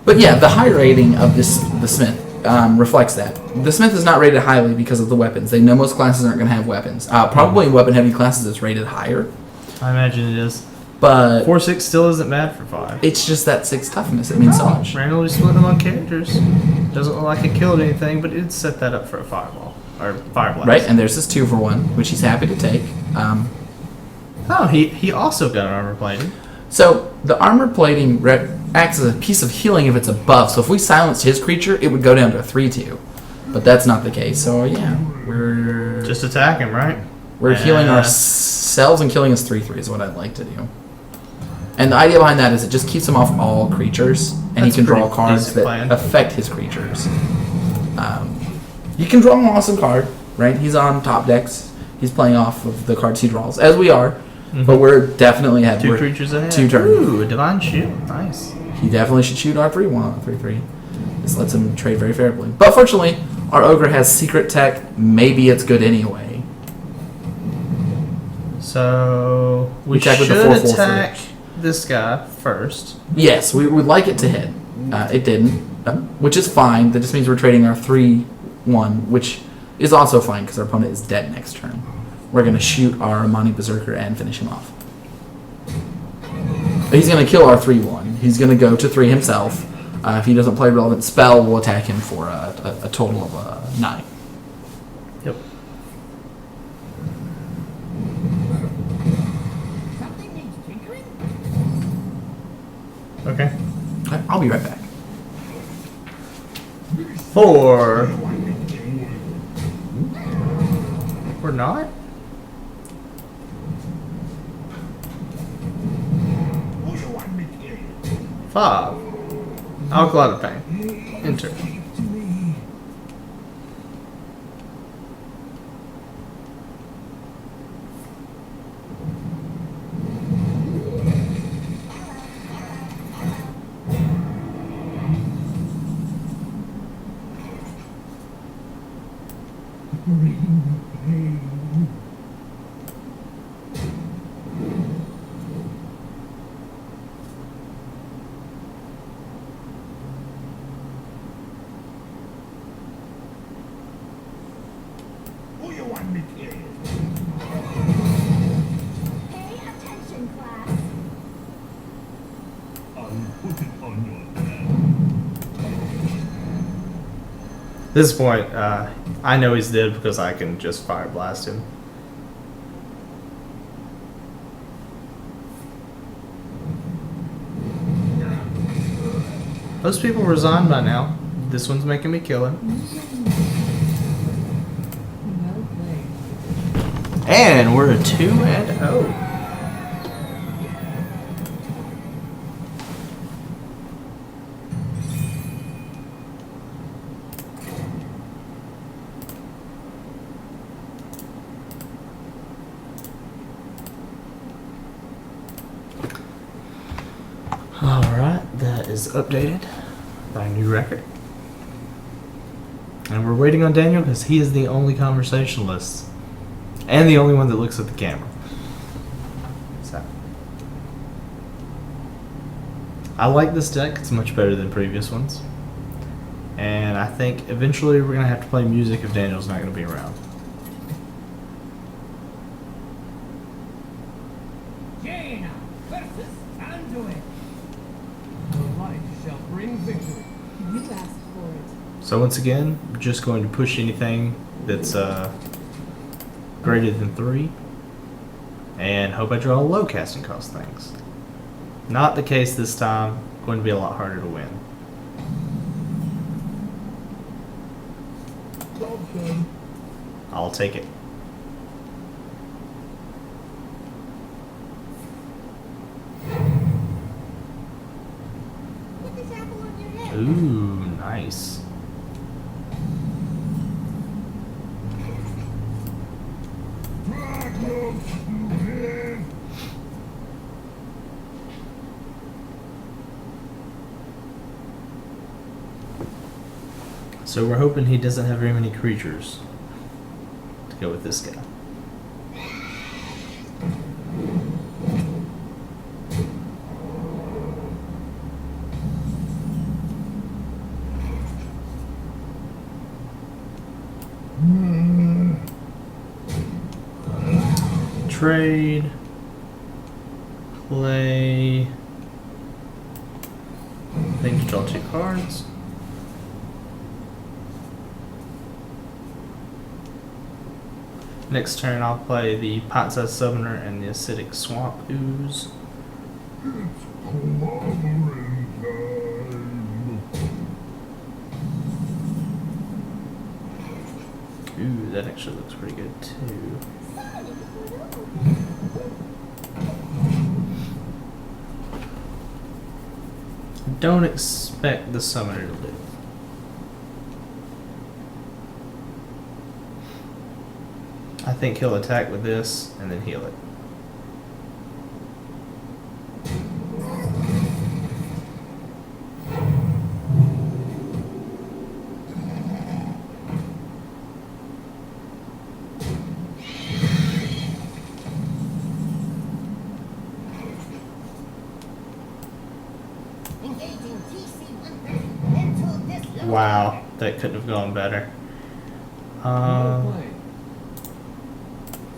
But yeah, the high rating of the Smith reflects that. The Smith is not rated highly because of the weapons. They know most classes aren't going to have weapons. Probably in weapon-heavy classes it's rated higher. I imagine it is. But 4/6 still isn't bad for 5. it's just that 6 toughness. It means so much. Randomly split among characters. Doesn't look like it killed anything, but it set that up for a fireball. Or fire blast. Right, and there's this 2-for-1, which he's happy to take. Oh, he also got armor plating. So the armor plating acts as a piece of healing if it's a buff. So if we silenced his creature, it would go down to a 3/2. But that's not the case. So yeah, we're Just attack him, right? healing ourselves and killing his 3/3 is what I'd like to do. And the idea behind that is it just keeps him off all creatures, and That's he can a draw pretty cards decent that plan. affect his creatures. You can draw an awesome card, right? He's on top decks. He's playing off of the cards he draws, as we are. But we're definitely ahead. 2 We're creatures ahead. 2 turns. Ooh, a divine shield. Nice. He definitely should shoot our 3/1, 3/3. This lets him trade very favorably. But fortunately, our ogre has secret tech. Maybe it's good anyway. So we attack should with the 4/4 attack this guy first. Yes, we would like it to hit. It didn't, which is fine. That just means we're trading our 3/1, which is also fine because our opponent is dead next turn. We're going to shoot our Amani Berserker and finish him off. He's going to kill our 3/1. He's going to go to 3 himself. If he doesn't play relevant spell, we'll attack him for a total of 9. Yep. Okay. Okay, I'll be right back. 4. We're not? 5. Alkaline of Pain. Enter. Who you want me to kill? Pay attention, class. I'll put it on your head. At this point, I know he's dead because I can just fire blast him. Most people resigned by now. This one's making me kill him. And we're a 2-0. Alright, that is updated by a new record. And we're waiting on Daniel because he is the only conversationalist. And the only one that looks at the camera. So. I like this deck. It's much better than previous ones. And I think eventually we're going to have to play music if Daniel's not going to be around. Jaina versus Anduin. The light shall bring victory. You asked for it. So once again, we're just going to push anything that's greater than 3. And hope I draw low casting cost things. Not the case this time. Going to be a lot harder to win. I'll take it. Put this apple on your head. Ooh, nice. So we're hoping he doesn't have very many creatures to go with this guy. Trade. Play. I think draw 2 cards. Next turn, I'll play the Pot-Sized Summoner and the Acidic Swamp Ooze. Ooh, that actually looks pretty good too. Don't expect the Summoner to live. I think he'll attack with this and then heal it. Wow, that couldn't have gone better.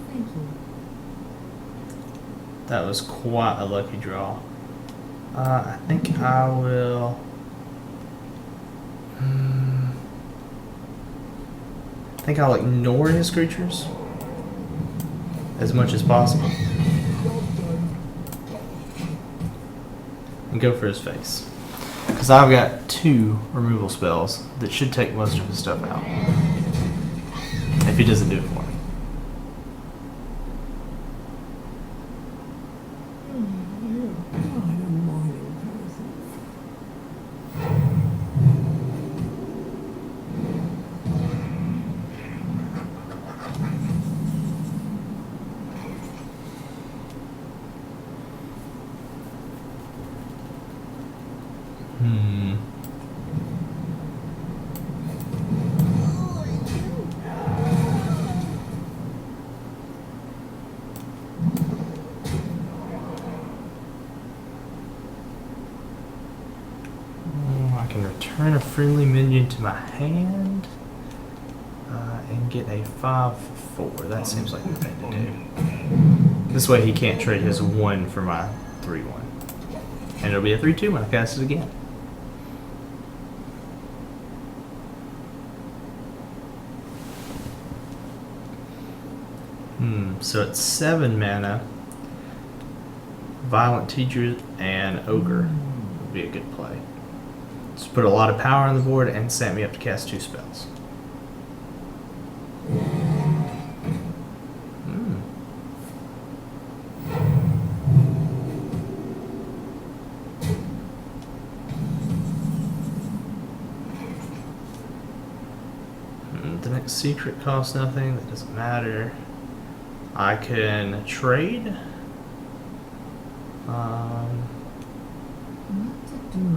Thank you. That was quite a lucky draw. I think I will. I think I'll ignore his creatures as much as possible and go for his face. Because I've got 2 removal spells that should take most of his stuff out. If he doesn't do it for me. Return a friendly minion to my hand. And get a 5/4. That seems like the thing to do. This way he can't trade his 1 for my 3/1. And it'll be a 3/2 when I cast it again. So it's 7 mana. Violent Teacher and Ogre would be a good play. Just put a lot of power on the board and set me up to cast 2 spells. The next secret costs nothing. That doesn't matter. I can trade.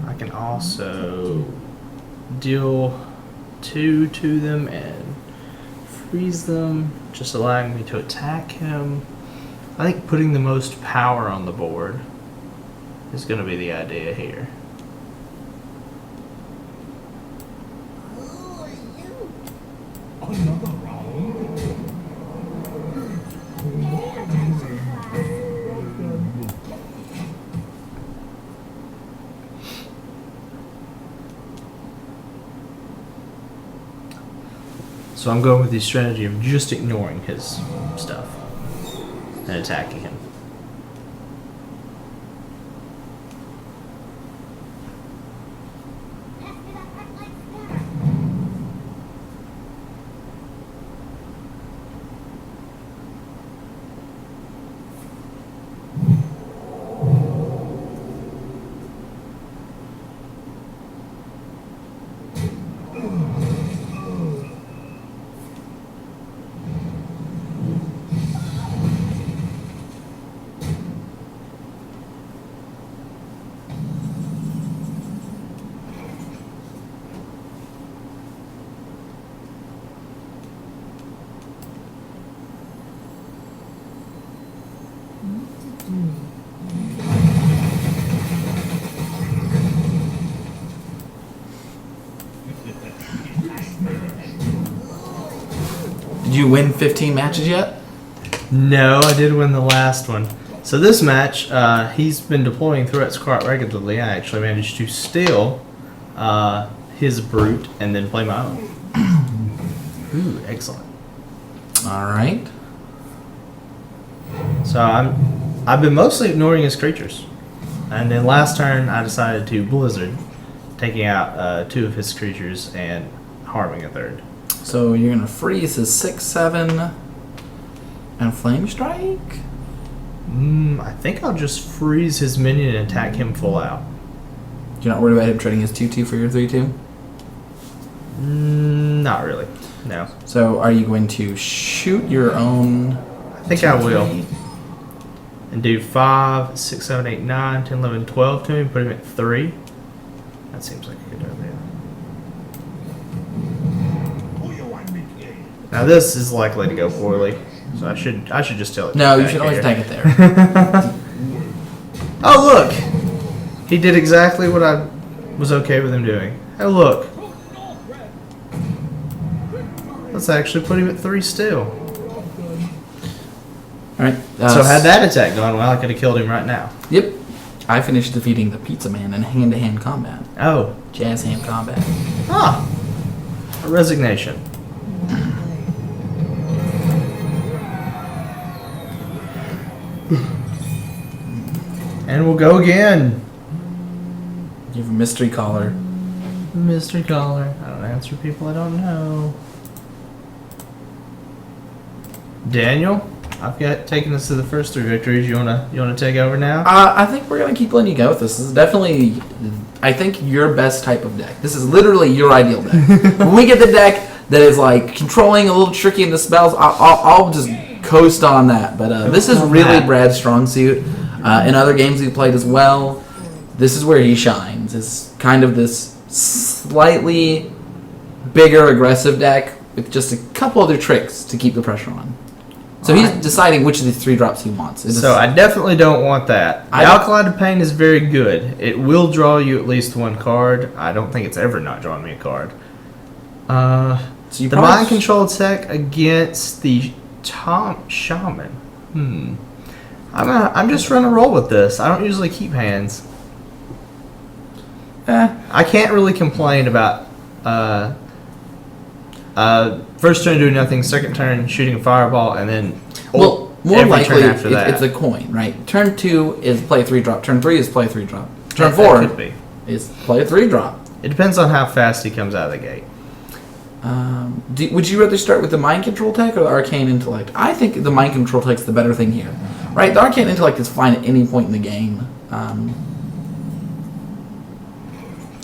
I can also deal 2 to them and freeze them, just allowing me to attack him. I think putting the most power on the board is going to be the idea here. Another round. Pay attention, class. So I'm going with the strategy of just ignoring his stuff and attacking him. Pass me that red light scanner. Did you win 15 matches yet? No, I did win the last one. So this match, he's been deploying threats quite regularly. I actually managed to steal his brute and then play my own. Ooh, excellent. All right. So I've been mostly ignoring his creatures, and then last turn I decided to Blizzard, taking out 2 of his creatures and harming a 3rd. So you're gonna freeze his 6/7 and flame strike. I think I'll just freeze his minion and attack him full out. You're not worried about him trading his 2/2 for your 3/2. Not really. No. So are you going to shoot your own? I think I will. And do 5, 6, 7, 8, 9, 10, 11, 12 to him, put him at 3. That seems like a good idea. Who you want me to kill? Now this is likely to go poorly, so I should just tell it. No, to you should always here. attack it there. Oh look! He did exactly what I was okay with him doing. Oh look! Let's actually put him at 3 still. All right. So had that attack gone well, I could have killed him right now. Yep. I finished defeating the Pizza Man in hand-to-hand combat. Oh. Jazz hand combat. Ah. A resignation. And we'll go again. You have a mystery caller. Mystery caller. I don't answer people I don't know. Daniel, I've got taken us to the first 3 victories. You wanna take over now? I think we're gonna keep letting you go with this. This is definitely, I think, your best type of deck. This is literally your ideal deck. When we get the deck that is like controlling, a little tricky in the spells, I'll just coast on that. But this is really Brad's strong suit. In other games we played as well, this is where he shines. It's kind of this slightly bigger, aggressive deck with just a couple other tricks to keep the pressure on. So he's deciding which of these 3 drops he wants. So I definitely don't want that. The Alkali to Pain is very good. It will draw you at least 1 card. I don't think it's ever not drawn me a card. So The Mind Control tech against the Shaman. I'm just running a roll with this. I don't usually keep hands. I can't really complain about first turn doing nothing, second turn shooting a fireball, and then more every likely turn after that. it's a coin, right? Turn 2 is play a 3 drop. Turn 3 is play a 3 drop. Turn That 4 could be. is play a 3 drop. It depends on how fast he comes out of the gate. Would you rather start with the Mind Control tech or the Arcane Intellect? I think the Mind Control tech's the better thing here, right? The Arcane Intellect is fine at any point in the game.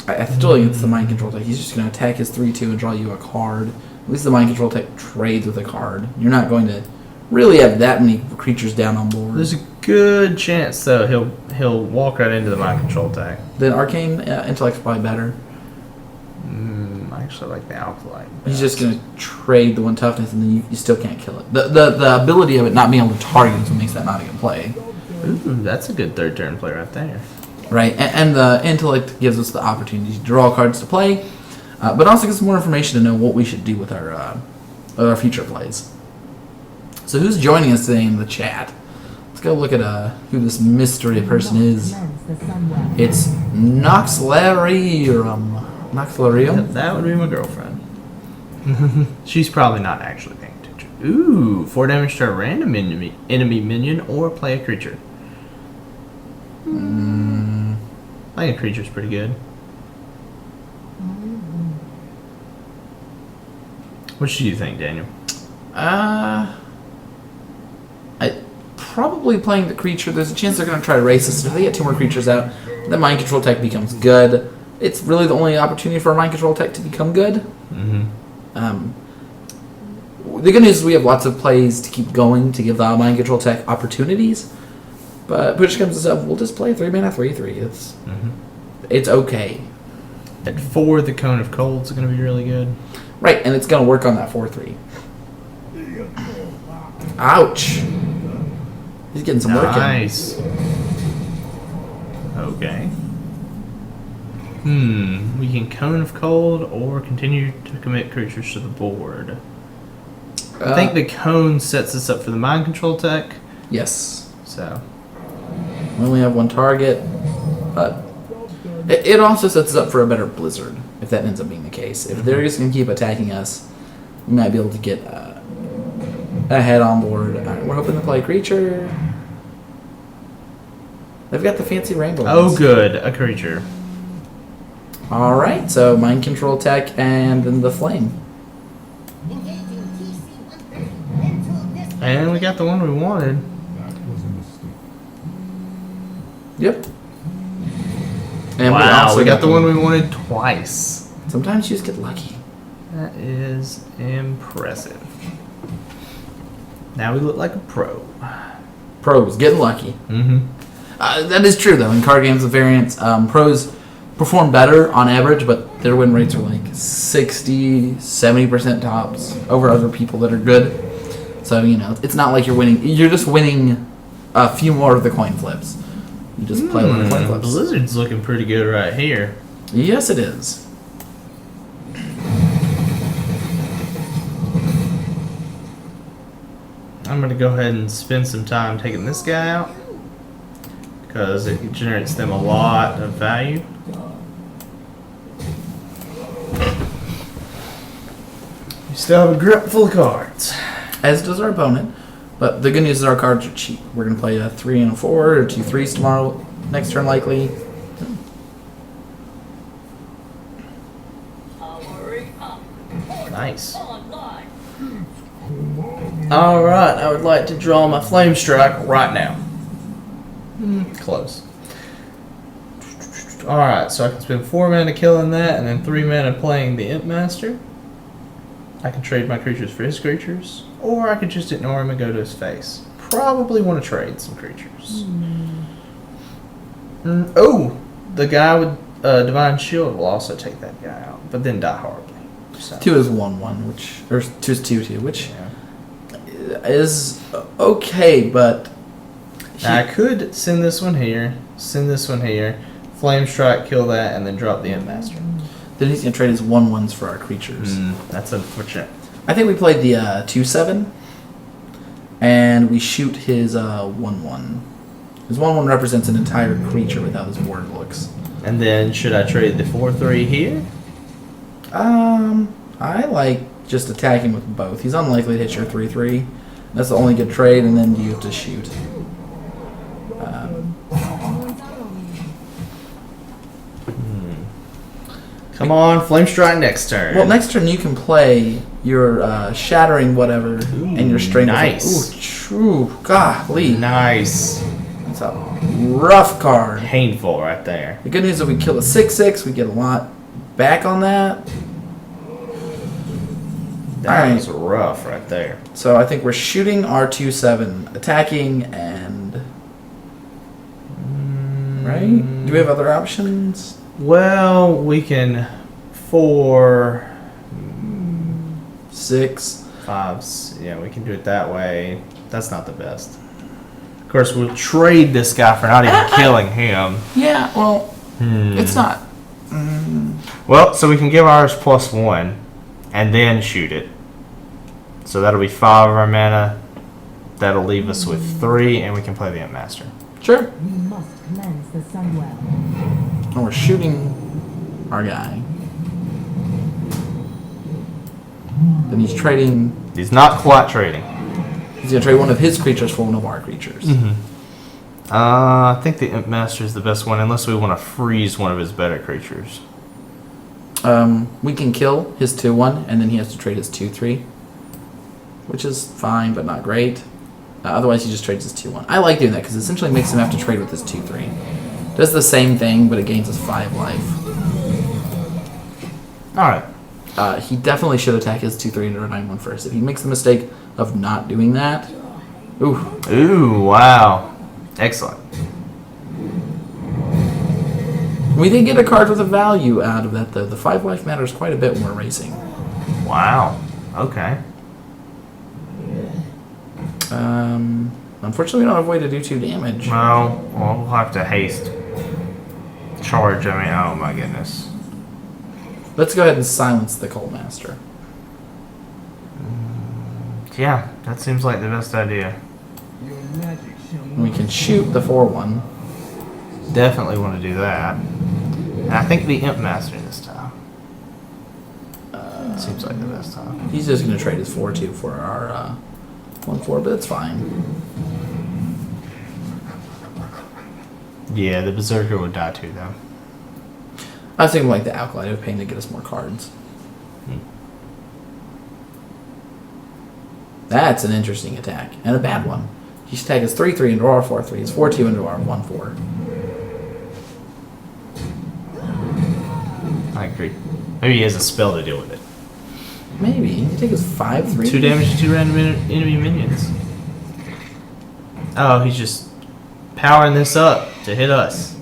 I still think it's the Mind Control tech. He's just going to attack his 3/2 and draw you a card. At least the Mind Control tech trades with a card. You're not going to really have that many creatures down on board. There's a good chance though he'll walk right into the Mind Control tech. Then Arcane Intellect's probably better. I actually like the Alkali. He's just going to trade the 1 toughness, and then you still can't kill it. The ability of it not being able to target is what makes that not a good play. Ooh, that's a good 3rd turn play right there. Right, and the intellect gives us the opportunity to draw cards to play, but also gives us more information to know what we should do with our future plays. So who's joining us today in the chat? Let's go look at who this mystery person is. It's Noxlarium. Noxlarium? That would be my girlfriend. She's probably not actually paying attention. Ooh, 4 damage to a random enemy minion or play a creature. I think a creature's pretty good. What do you think, Daniel? Probably playing the creature. There's a chance they're going to try to race us. If they get 2 more creatures out, the Mind Control tech becomes good. It's really the only opportunity for a Mind Control tech to become good. The good news is we have lots of plays to keep going to give the Mind Control tech opportunities. But push comes to shove, we'll just play 3 mana 3/3. It's okay. At 4, the Cone of Cold's going to be really good. Right, and it's going to work on that 4/3. Ouch. He's getting some work in. Nice. Okay. We can Cone of Cold or continue to commit creatures to the board. I think the Cone sets us up for the Mind Control tech. Yes. So. We only have 1 target, but it also sets us up for a better Blizzard, if that ends up being the case. If they're just going to keep attacking us, we might be able to get ahead on board. Alright, we're hoping to play a creature. They've got the fancy rainbow Oh, ones. good. A creature. Alright, so Mind Control tech and then the Flame. And we got the one we wanted. That was a mistake. Yep. And Wow, we got the one we wanted twice. Sometimes you just get lucky. That is impressive. Now we look like a pro. Pros, getting lucky. That is true, though. In card games with variants, pros perform better on average, but their win rates are like 60, 70% tops over other people that are good. So, it's not like you're winning. You're just winning a few more of the coin flips. You just play a lot of coin flips. Blizzard's looking pretty good right here. Yes, it is. I'm going to go ahead and spend some time taking this guy out because it generates them a lot of value. We still have a grip full of cards. As does our opponent. But the good news is our cards are cheap. We're going to play a 3 and a 4 or 2 3s tomorrow. Next turn, likely. Nice. Alright, I would like to draw my Flame Strike right now. Close. Alright, so I can spend 4 mana killing that and then 3 mana playing the Imp Master. I can trade my creatures for his creatures, or I could just ignore him and go to his face. Probably want to trade some creatures. Oh, the guy with Divine Shield will also take that guy out, but then die horribly. So. 2 is 1/1, which, or 2 is 2/2, which is okay, but Now, I could send this one here, Flame Strike, kill that, and then drop the Imp Master. then he's gonna trade his 1/1s for our creatures. That's unfortunate. I think we played the 2/7, and we shoot his 1/1. His 1/1 represents an entire creature with how this board looks. And then, should I trade the 4/3 here? I like just attacking with both. He's unlikely to hit your 3/3. That's the only good trade, and then you have to shoot. Come on, Flame Strike next turn. Well, next turn you can play your shattering whatever and your strength. Nice. Ooh, true. Golly. Nice. That's a rough card. Painful right there. The good news is we kill a 6/6, we get a lot back on that. That Alright. was rough right there. So I think we're shooting our 2/7, attacking, and right? Do we have other options? Well, we can 4, 6. 5s. Yeah, we can do it that way. That's not the best. Of course, we'll trade this guy for not even killing him. Yeah, well, it's not. Well, so we can give ours +1 and then shoot it. So that'll be 5 of our mana. That'll leave us with 3, and we can play the Imp Master. Sure. We must cleanse the Sunwell. And we're shooting our guy. Then he's trading. He's not quite trading. He's gonna trade one of his creatures for one of our creatures. I think the Imp Master is the best one, unless we want to freeze one of his better creatures. We can kill his 2/1, and then he has to trade his 2/3, which is fine, but not great. Otherwise, he just trades his 2/1. I like doing that because it essentially makes him have to trade with his 2/3. Does the same thing, but it gains us 5 life. Alright. He definitely should attack his 2/3 into a 9/1 first. If he makes the mistake of not doing that, ooh. Ooh, wow. Excellent. We did get a card with a value out of that, though. The 5 life matters quite a bit when we're racing. Wow. Okay. Unfortunately, we don't have a way to do 2 damage. Well, we'll have to haste. Charge, I mean, oh my goodness. Let's go ahead and silence the Coal Master. Yeah, that seems like the best idea. Your magic shall And we can shoot the 4/1. Definitely want to do that. And I think the Imp Master this time. Seems like the best time. He's just going to trade his 4/2 for our 1/4, but it's fine. Yeah, the Berserker would die too, though. I was thinking like the Alkaline of Pain to get us more cards. That's an interesting attack, and a bad one. He should attack his 3/3 into our 4/3, his 4/2 into our 1/4. I agree. Maybe he has a spell to deal with it. Maybe. He take his 5/3. 2 damage to 2 random enemy minions. Oh, he's just powering this up to hit us.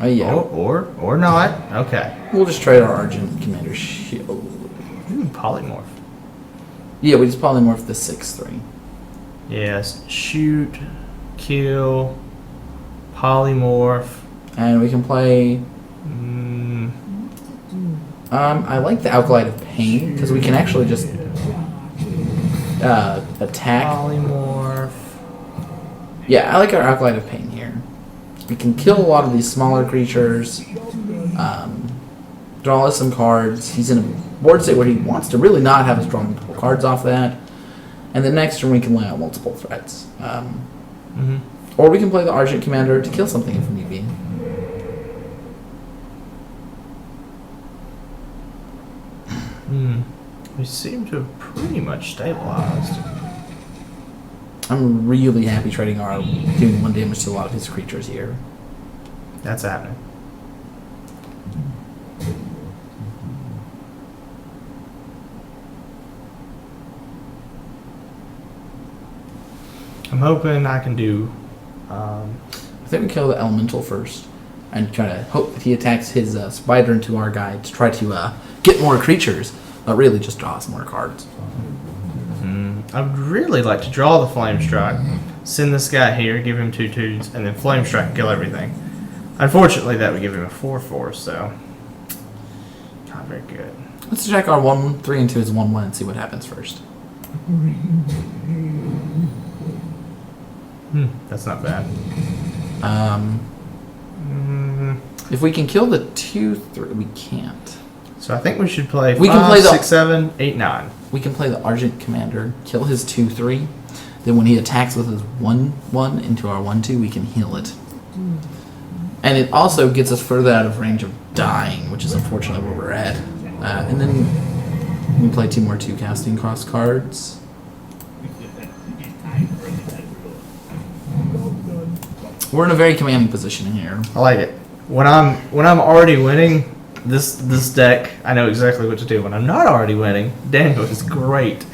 Oh, yeah. Or not. Okay. We'll just trade our Argent Commander Shield. Ooh, polymorph. Yeah, we just polymorph the 6/3. Yes. Shoot, kill, polymorph. And we can play... I like the Alkaline of Pain, because we can actually just attack. Polymorph. Yeah, I like our Alkaline of Pain here. We can kill a lot of these smaller creatures, draw us some cards. He's in a board state where he wants to really not have us draw multiple cards off that. And the next turn we can lay out multiple threats. Or we can play the Argent Commander to kill something if need be. We seem to have pretty much stabilized. I'm really happy trading our doing 1 damage to a lot of his creatures here. That's happening. I'm hoping I can do. I think we kill the Elemental first and try to hope that he attacks his spider into our guy to try to get more creatures, but really just draw us more cards. I would really like to draw the Flame Strike, send this guy here, give him 2/2s, and then Flame Strike and kill everything. Unfortunately, that would give him a 4/4, so not very good. Let's check our 1, 3, and 2 is 1, 1 and see what happens first. That's not bad. If we can kill the 2, 3, we can't. So I think we should play We 5, can play the- 6, 7, 8, 9. We can play the Argent Commander, kill his 2, 3. Then when he attacks with his 1, 1 into our 1, 2, we can heal it. And it also gets us further out of range of dying, which is unfortunately where we're at. And then we play 2 more 2 casting cross cards. We're in a very commanding position here. I like it. When I'm already winning this deck, I know exactly what to do. When I'm not already winning, Daniel is great.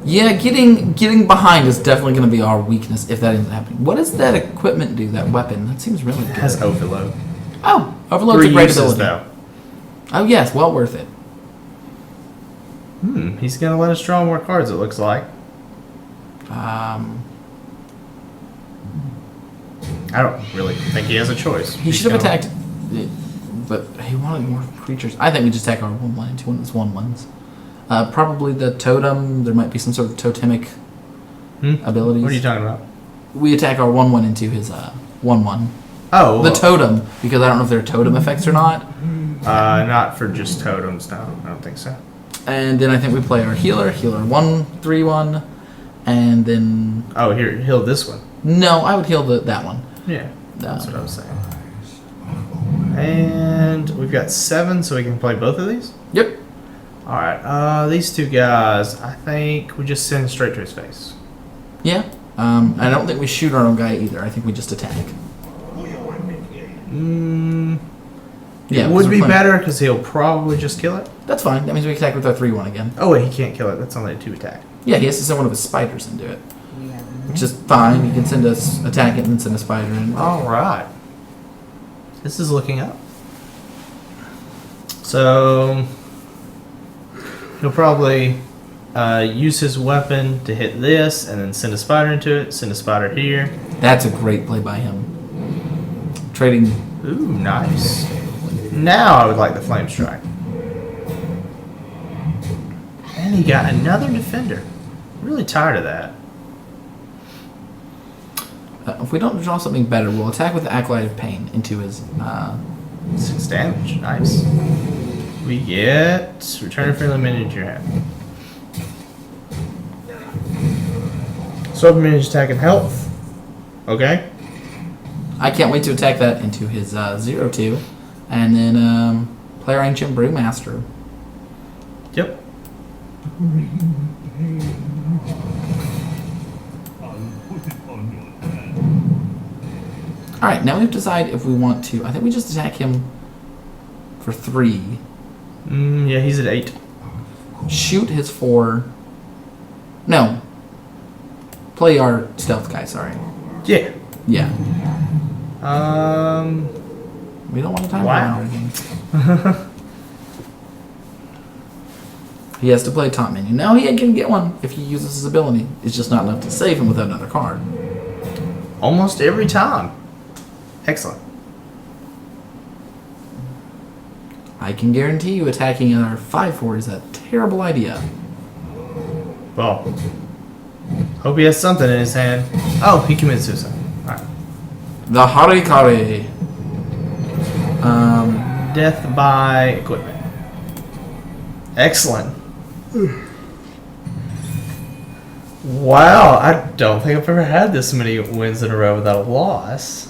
Yeah, getting behind is definitely going to be our weakness if that ends up happening. What does that equipment do, that weapon? That seems really It good. has overload. Oh, Overload's 3 a great uses ability. though. Oh yes, well worth it. He's gonna let us draw more cards. It looks like. I don't really think he has a choice. He should have attacked, but he wanted more creatures. I think we just attack our 1, 1 and 2 ones, 1/1s. Probably the totem. There might be some sort of totemic abilities. What are you talking about? We attack our 1, 1 into his 1, 1. Oh, The totem, because I don't know if they're totem effects or not. not for just totems. No, I don't think so. And then I think we play our healer 1, 3, 1, and then Oh, here, heal this one. no, I would heal that one. Yeah, that's what I was saying. And we've got 7, so we can play both of these. Yep. All right, these 2 guys, I think we just send straight to his face. Yeah. I don't think we shoot our own guy either. I think we just attack. Yeah, It would because be we're playing- better because he'll probably just kill it. That's fine. That means we attack with our 3, 1 again. Oh wait, he can't kill it. That's only a 2 attack. Yeah, he has to send one of his spiders into it, which is fine. He can send us attack it and then send a spider in. All right, this is looking up. So he'll probably use his weapon to hit this, and then send a spider into it. Send a spider here. That's a great play by him. Trading. Ooh, nice. Now I would like the flame strike. And he got another defender. Really tired of that. If we don't draw something better, we'll attack with the Acolyte of Pain into his. 6 damage. Nice. We get return a friendly minion to your hand. Sword minions attack and health. Okay. I can't wait to attack that into his 0/2, and then play our Ancient Brewmaster. Yep. All right, now we have to decide if we want to. I think we just attack him for 3. Yeah, he's at 8. Shoot his 4. No. Play our stealth guy. Sorry. Yeah. Yeah. Um. We don't want to time Wow. or anything. He has to play top menu. Now he can get one if he uses his ability. It's just not enough to save him without another card. Almost every time. Excellent. I can guarantee you attacking our 5/4 is a terrible idea. Well, hope he has something in his hand. Oh, he committed suicide. Alright. The Harikari. Death by equipment. Excellent. Wow, I don't think I've ever had this many wins in a row without a loss.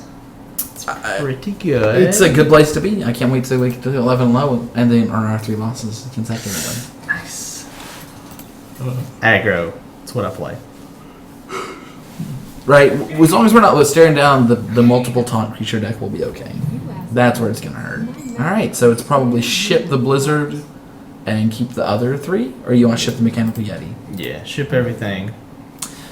It's pretty good. It's a good place to be. I can't wait till we get to 11 low and then earn our 3 losses consecutively. Nice. Aggro. That's what I play. Right, as long as we're not staring down the multiple taunt creature deck, we'll be okay. That's where it's gonna hurt. Alright, so it's probably ship the Blizzard and keep the other 3? Or you want to ship the Mechanical Yeti? Yeah, ship everything.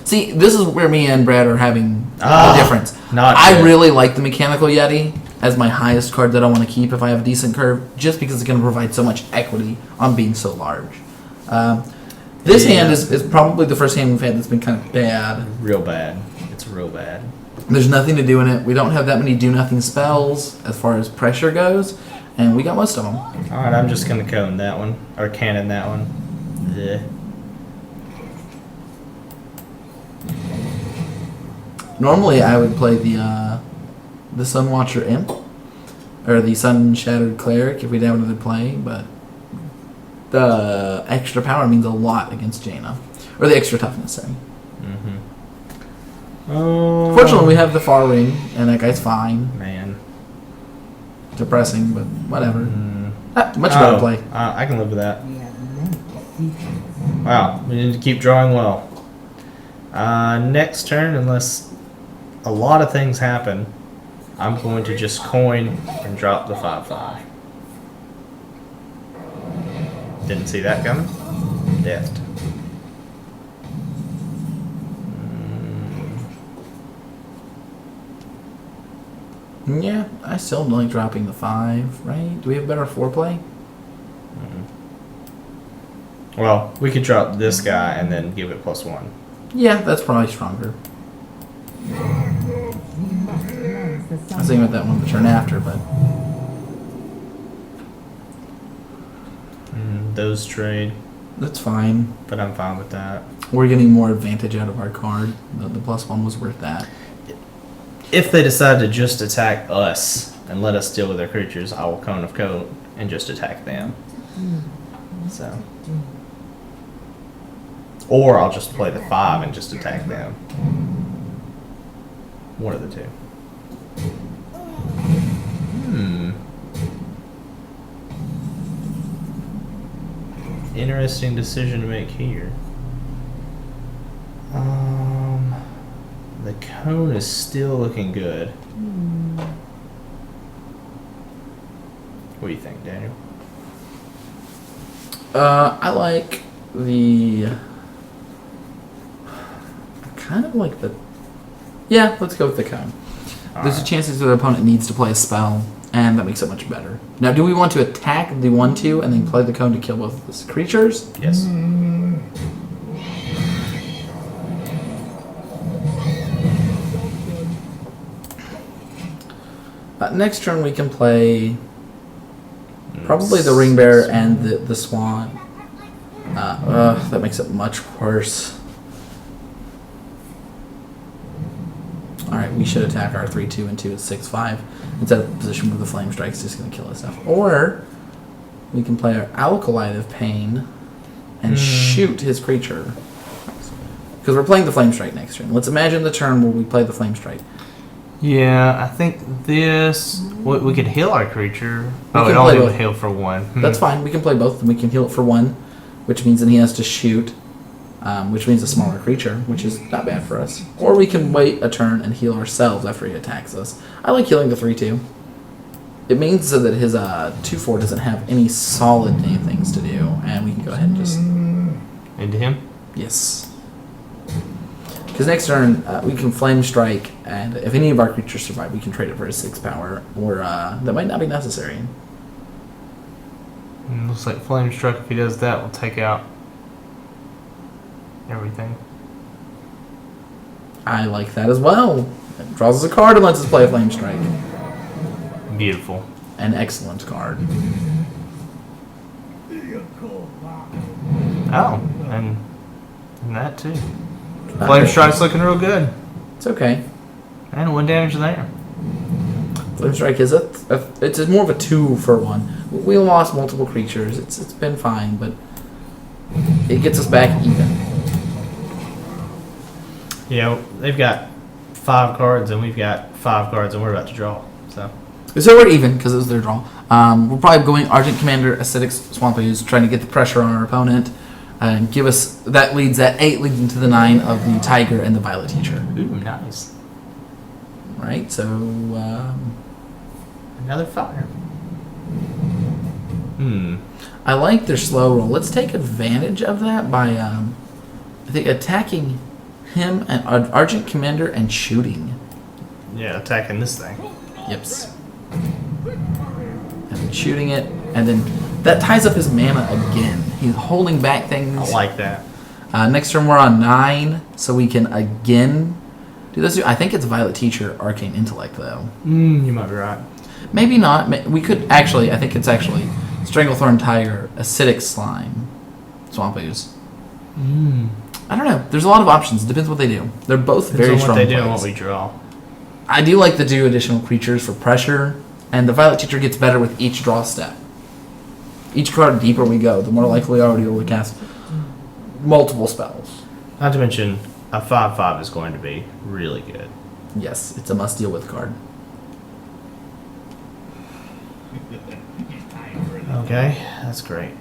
See, this is where me and Brad are having Ah, a difference. not I good. really like the Mechanical Yeti as my highest card that I want to keep if I have a decent curve, just because it's going to provide so much equity on being so large. This Yeah. hand is probably the first hand we've had that's been kind of bad. Real bad. It's real bad. There's nothing to do in it. We don't have that many do-nothing spells as far as pressure goes, and we got most of them. Alright, I'm just gonna cone that one. Or cannon that one. Yeah. Normally, I would play the Sunwatcher Imp, or the Sun Shattered Cleric if we'd have another play, but the extra power means a lot against Jaina. Or the extra toughness, sorry. Oh. Fortunately, we have the Far Ring, and that guy's fine. Man. Depressing, but whatever. Mm. Much better play. I can live with that. We have many secrets. Wow, we need to keep drawing well. Next turn, unless a lot of things happen, I'm going to just coin and drop the 5/5. Didn't see that coming. Deft. Yeah, I still like dropping the 5, right? Do we have better foreplay? Well, we could drop this guy and then give it +1. Yeah, that's probably stronger. We must cleanse the I was Sunwell. thinking about that one the turn after, but Those trade, that's fine. but I'm fine with that. We're getting more advantage out of our card. The +1 was worth that. If they decide to just attack us and let us deal with their creatures, I will Cone of Coat and just attack them. So. Or I'll just play the 5 and just attack them. One of the two. Interesting decision to make here. The cone is still looking good. What do you think, Daniel? I like the. Kind of like the. Yeah, let's go with the cone. There's a chance that the opponent needs to play a spell, and that makes it much better. Now, do we want to attack the 1/2 and then play the cone to kill both of the creatures? Yes. Next turn, we can play probably the ring bearer and the swan. That makes it much worse. Alright, we should attack our 3/2 and 2 at 6/5 instead of the position where the flame strike's just going to kill us stuff. Or we can play our Alkalite of Pain and shoot his creature. Because we're playing the flame strike next turn. Let's imagine the turn where we play the flame strike. Yeah, I think this. We could heal our creature. We Oh, can it only play would both. heal for 1. That's fine. We can play both, and we can heal it for 1, which means then he has to shoot, which means a smaller creature, which is not bad for us. Or we can wait a turn and heal ourselves after he attacks us. I like healing the 3/2. It means so that his 2/4 doesn't have any solid things to do, and we can go ahead and just Into him? yes. Because next turn we can flame strike, and if any of our creatures survive, we can trade it for a 6 power, or that might not be necessary. Looks like Flame Struck, if he does that, will take out everything. I like that as well. It draws us a card and lets us play a flame strike. Beautiful. An excellent card. Oh, and that too. Flame Strike's looking real good. It's okay. And 1 damage there. Flame strike is it's more of a 2 for 1. We lost multiple creatures. It's been fine, but it gets us back even. Yeah, they've got 5 cards and we've got 5 cards and we're about to draw. So we're even because it was their draw. We're probably going Argent Commander, Acidic Swamp Ooze, trying to get the pressure on our opponent and give us that leads that 8 leads into the 9 of the Tiger and the Violet Teacher. ooh, nice. Right, so Another fire. I like their slow roll. Let's take advantage of that by I think attacking him and Argent Commander and shooting. Yeah, attacking this thing. Yips. And shooting it, and then that ties up his mana again. He's holding back things. I like that. Next turn we're on 9, so we can again do this. I think it's Violet Teacher, Arcane Intellect, though. You might be right. Maybe not. We could actually, I think it's actually Stranglethorn Tiger, Acidic Slime, Swamp Ooze. I don't know. There's a lot of options. It depends what they do. They're both very Depends on strong what they do and plays. what we draw. I do like the 2 additional creatures for pressure, and the Violet Teacher gets better with each draw step. Each card deeper we go, the more likely we are to be able to cast multiple spells. Not to mention, a 5/5 is going to be really good. Yes, it's a must deal with card. Okay, that's great.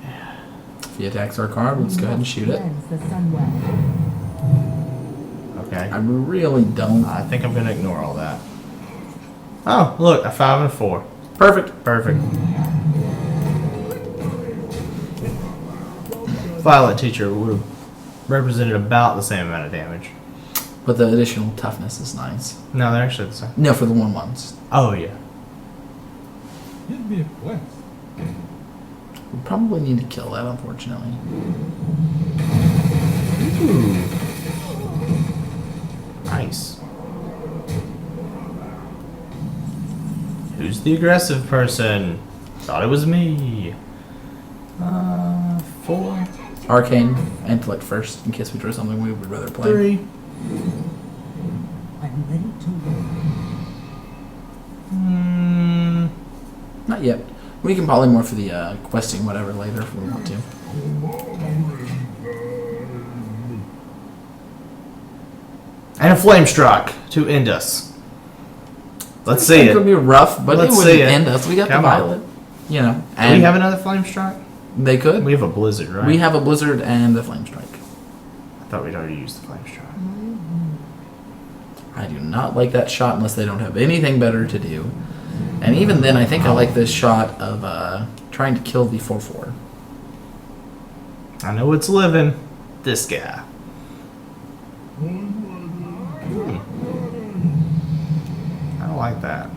If he attacks our card, let's go ahead and shoot it. Cleanse the Sunwell. Okay. I really don't. I think I'm going to ignore all that. Oh, look, a 5 and a 4. Perfect. Perfect. Violet Teacher would have represented about the same amount of damage. But the additional toughness is nice. No, they're actually the same. No, for the 1/1s. Oh, yeah. Give me a quest. We probably need to kill that, unfortunately. Ooh. Nice. Who's the aggressive person? Thought it was me. 4, Arcane Intellect first, in case we draw something we would rather play. 3. I'm ready to roll. Not yet. We can polymorph for the questing whatever later if we want to. And a flame struck to end us. Let's see It it. could be rough, but Let's it see wouldn't it. end us. We got Come the on. Violet. You know. Do And we have another flame strike? they could. We have a blizzard, right? We have a Blizzard and a Flame Strike. I thought we'd already used the flame strike. I do not like that shot unless they don't have anything better to do. And even then, I think I like this shot of trying to kill the 4/4. I know what's living. This guy. I don't like that.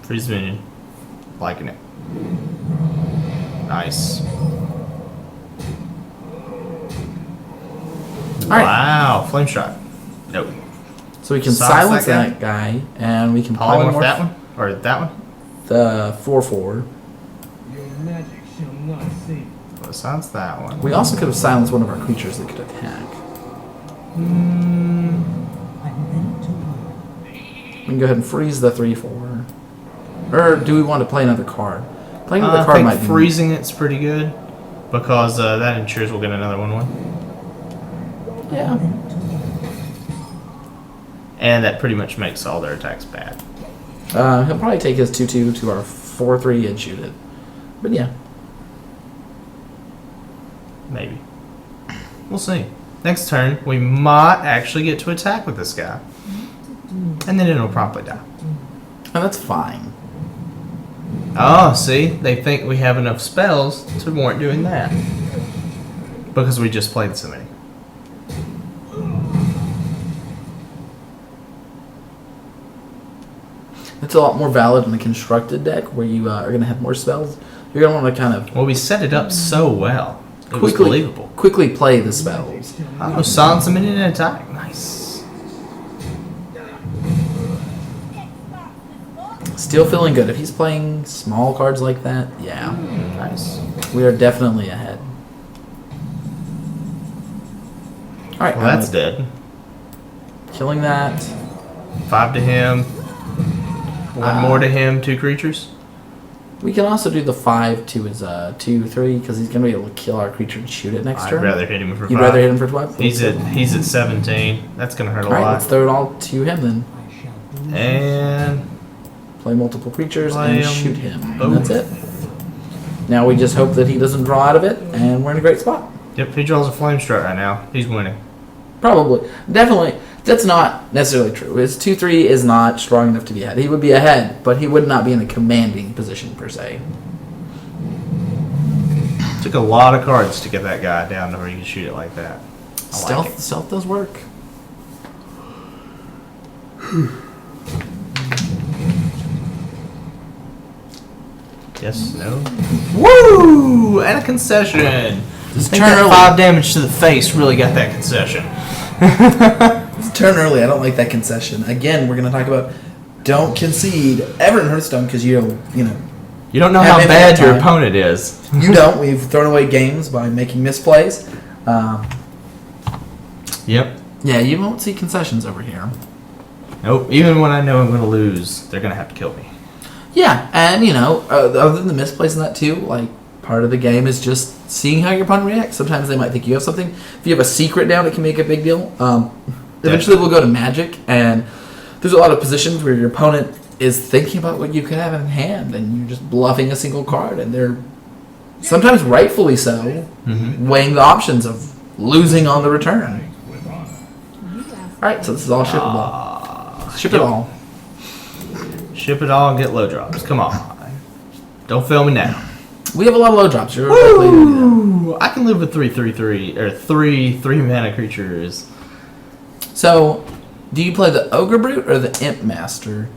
Freeze minion. Liking it. Nice. Alright. Wow. Flame shot. Nope. So we can Silence silence that that guy, and we can Polymorph polymorph that one? Or that one? the 4/4. Your magic shall not save. Besides that one. We also could have silenced one of our creatures that could attack. I'm ready to roll. We can go ahead and freeze the 3/4. Or do we want to play another card? Playing another I card think might be freezing it's pretty good because that ensures we'll get another 1/1, Yeah. and that pretty much makes all their attacks bad. He'll probably take his 2/2 to our 4/3 and shoot it. But yeah. Maybe. We'll see. Next turn, we might actually get to attack with this guy, and then it'll promptly die. And that's fine. Oh, see, they think we have enough spells to warrant doing that because we just played so many. It's a lot more valid in a constructed deck where you are going to have more spells. You're going to want to kind of Well, we set it up so well. It was believable. quickly play the spells. Oh, silence a minion and attack. Nice. Still feeling good. If he's playing small cards like that, yeah. Nice. We are definitely ahead. Alright, Well, that's dead. killing that. 5 to him. One more to him. 2 creatures. We can also do the 5 to his 2/3 because he's going to be able to kill our creature and shoot it next I'd turn. rather hit him for 5. You'd rather hit him for 12? He's at 17. That's gonna hurt a Alright, lot. let's throw it all to him then. I shall do And Play multiple creatures Play and 'em shoot him. And both. that's it. Now we just hope that he doesn't draw out of it, and we're in a great spot. yep, if he draws a flame strike right now, he's winning. Probably. Definitely. That's not necessarily true. His 2/3 is not strong enough to be ahead. He would be ahead, but he would not be in a commanding position per se. Took a lot of cards to get that guy down to where he can shoot it like that. I Stealth, like it. stealth does work. Yes, no. Woo! And a concession. Just Think turn that early. 5 damage to the face really got that concession. Just turn early. I don't like that concession. Again, we're going to talk about don't concede ever in Hearthstone because you know. You don't know Have how him bad that your time. opponent is. You don't. We've thrown away games by making misplays. Yep. Yeah, you won't see concessions over here. Nope. Even when I know I'm going to lose, they're going to have to kill me. Yeah, and other than the misplays and that too, like part of the game is just seeing how your opponent reacts. Sometimes they might think you have something. If you have a secret down, it can make a big deal. Eventually, we'll go to Magic, and there's a lot of positions where your opponent is thinking about what you could have in hand, and you're just bluffing a single card, and they're sometimes rightfully so, weighing the options of losing on the return. All right, so this is all shippable. Ship it all. Ship it all and get low drops. Come on. Don't fail me now. We have a lot of low drops. You're likely to do that. Woo! I can live with 3/3/3 or 3 mana creatures. So, do you play the Ogre Brute or the Imp Master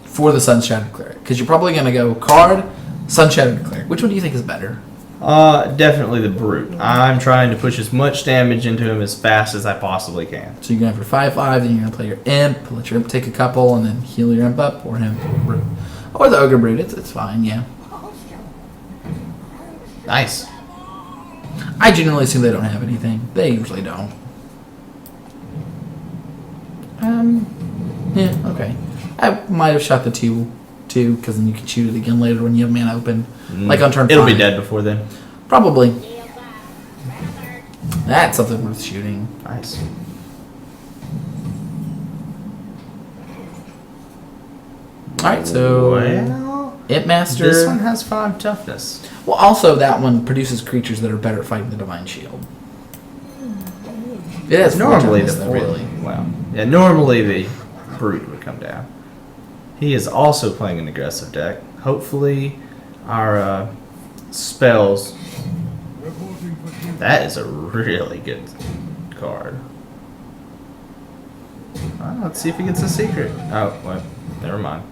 for the Sun Shattered Cleric? Because you're probably going to go card, Sun Shattered Cleric. Which one do you think is better? Definitely the Brute. I'm trying to push as much damage into him as fast as I possibly can. So you're going to have your 5/5, then you're going to play your Imp, let your Imp take a couple, and then heal your Imp up, or him. Or the Ogre Brute. It's fine, yeah. Nice. I generally assume they don't have anything. They usually don't. Yeah, okay. I might have shot the 2, because then you can shoot it again later when you have mana open. Like on turn 5. It'll be dead before then. Probably. That's something worth shooting. Nice. Alright, so Well, Imp Master. this one has 5 toughness. Well, also that one produces creatures that are better at fighting the Divine Shield. It has Normally toughness, the though, really. Well, yeah. Normally the Brute would come down. He is also playing an aggressive deck. Hopefully, our spells. That is a really good card. Let's see if he gets a secret. Oh, well, never mind.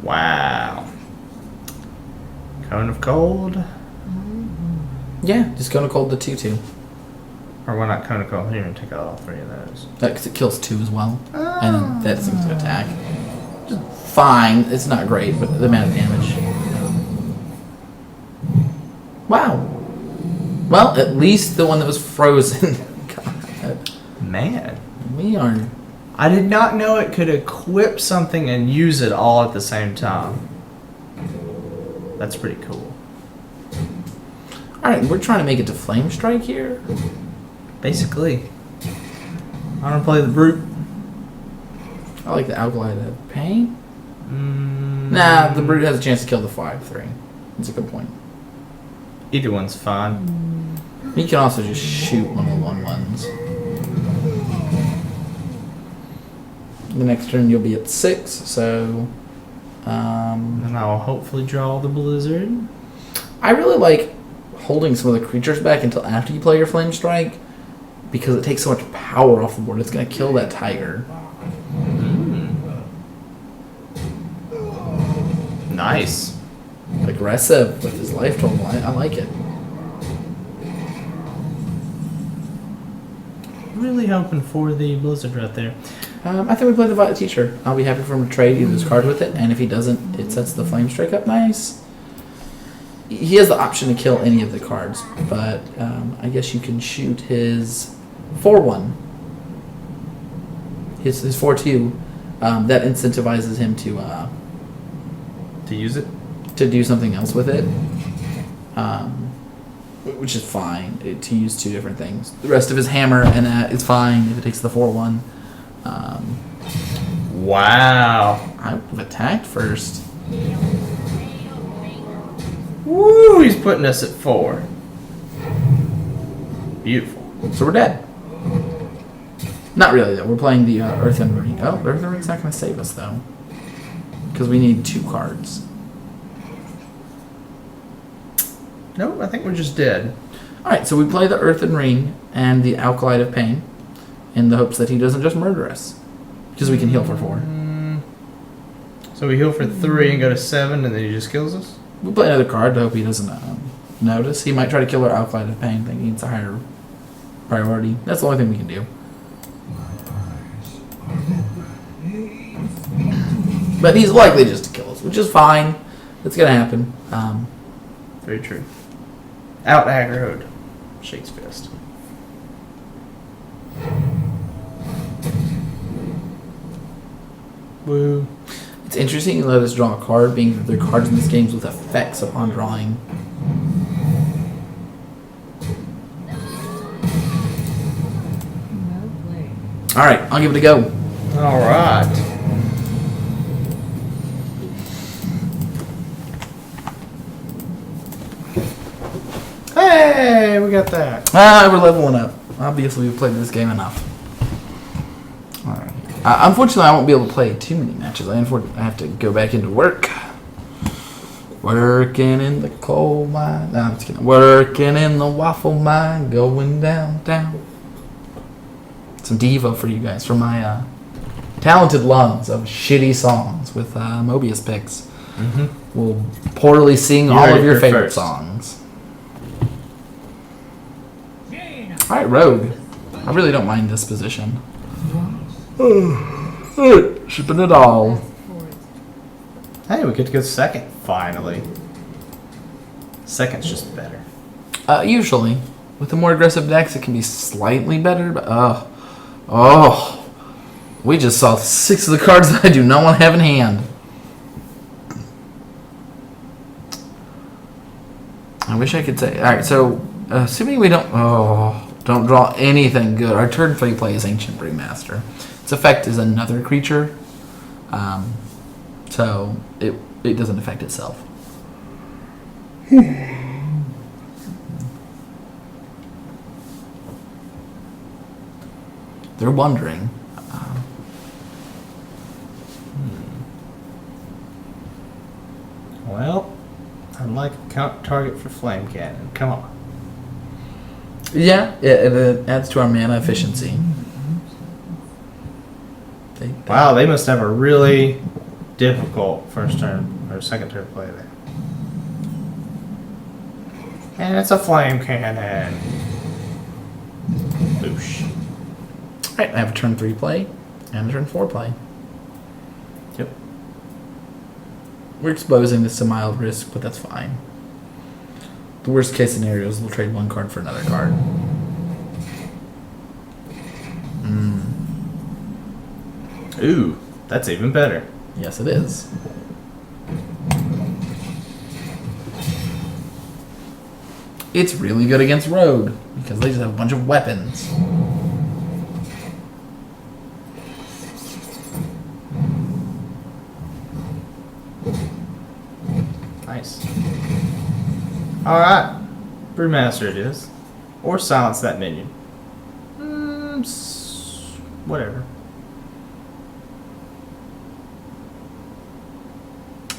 Wow. Cone of Cold. Yeah, just gonna cold the 2/2. Or why not Cone of Cold here and take out all 3 of those? Because it kills 2 as well. And then that seems to attack. Just fine. It's not great, but the amount of damage. Wow. Well, at least the one that was frozen. God. Man. We are. I did not know it could equip something and use it all at the same time. That's pretty cool. Alright, we're trying to make it to Flame Strike here. Basically. I want to play the Brute. I like the Alkaline of Pain. Nah, the Brute has a chance to kill the 5/3. That's a good point. Either one's fine. You can also just shoot one of the 1/1s. The next turn you'll be at 6, so... And I'll hopefully draw the Blizzard. I really like holding some of the creatures back until after you play your Flame Strike, because it takes so much power off the board. It's going to kill that tiger. Nice. Aggressive with his life total. I like it. Really hoping for the Blizzard right there. I think we play the Violet Teacher. I'll be happy for him to trade either his card with it, and if he doesn't, it sets the Flame Strike up nice. He has the option to kill any of the cards, but I guess you can shoot his 4/1. His 4/2. That incentivizes him To use it? to do something else with it, which is fine to use 2 different things. The rest of his hammer and that is fine if it takes the 4/1. Wow. I would have attacked first. Woo! He's putting us at 4. Beautiful. So we're dead. Not really though. We're playing the Earthen Ring. Oh, the Earthen Ring's not going to save us though, because we need 2 cards. Nope, I think we're just dead. Alright, so we play the Earthen Ring and the Alkaline of Pain in the hopes that he doesn't just murder us. Because we can heal for 4. So we heal for 3 and go to 7, and then he just kills us? We'll play another card to hope he doesn't notice. He might try to kill our outside of pain, thinking it's a higher priority. That's the only thing we can do. But he's likely just to kill us, which is fine. It's gonna happen. Very true. Out aggroed. Shakes fist. Woo. It's interesting you let us draw a card, being that there are cards in this game with effects upon drawing. Well played. Alright, I'll give it a go. Alright. Hey, we got that. We're leveling up. Obviously, we've played this game enough. Alright. Unfortunately, I won't be able to play too many matches. I have to go back into work. Working in the coal mine. No, I'm just kidding. Working in the waffle mine. Going downtown. Some Devo for you guys. For my talented lungs of shitty songs with MobiusPicks. Mm-hmm. We'll poorly sing You all heard of it your here favorite first. songs. Alright, Rogue. I really don't mind this position. Shipping it all. Hey, we get to go second, finally. Second's just better. Usually. With the more aggressive decks, it can be slightly better, but we just saw 6 of the cards that I do not want to have in hand. I wish I could say. Alright, so, assuming we don't draw anything good, our turn 3 play is Ancient Brewmaster. Its effect is another creature, so it doesn't affect itself. They're wondering. Well, I'd like a count target for Flame Cannon. Come on. Yeah, it adds to our mana efficiency. Wow, they must have a really difficult first turn or second turn play there. And it's a Flame Cannon. Boosh. Alright, I have a turn 3 play and a turn 4 play. Yep. We're exposing this to mild risk, but that's fine. The worst case scenario is we'll trade one card for another card. Ooh, that's even better. Yes, it is. It's really good against Rogue, because they just have a bunch of weapons. Nice. Alright. Brewmaster it is. Or silence that minion. Whatever.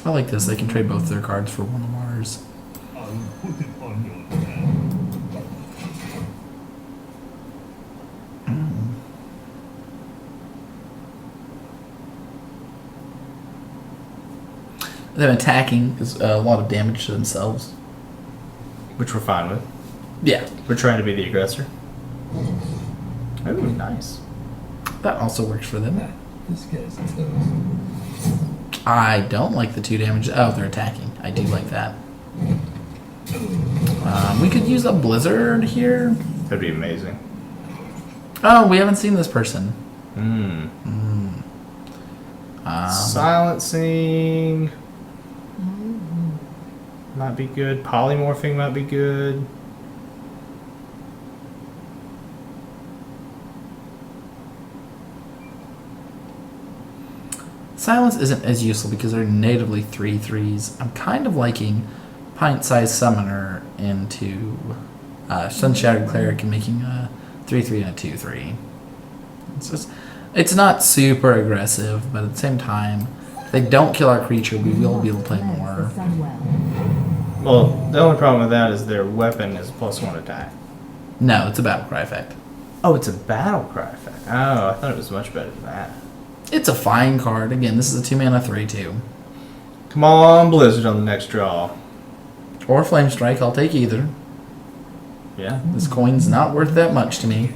I like this. They can trade both their cards for one of ours. I'll put it on your tab. Them attacking is a lot of damage to themselves. Which we're fine with. Yeah, We're trying to be the aggressor. Ooh, nice. that also works for them. This guy's toast. I don't like the 2 damage. Oh, they're attacking. I do like that. We could use a blizzard here. That'd be amazing. Oh, we haven't seen this person. Silencing might be good. Polymorphing might be good. Silence isn't as useful because they're natively 3/3s. I'm kind of liking Pint-Sized Summoner into Sun-Shattered Cleric and making a 3/3 and a 2/3. It's not super aggressive, but at the same time, if they don't kill our creature, we will be able to play more. Well, the only problem with that is their weapon is +1 attack. No, it's a battle cry effect. Oh, it's a battle cry effect. Oh, I thought it was much better than that. It's a fine card. Again, this is a 2-mana 3/2. Come on, Blizzard on the next draw. Or Flame Strike. I'll take either. Yeah. This coin's not worth that much to me.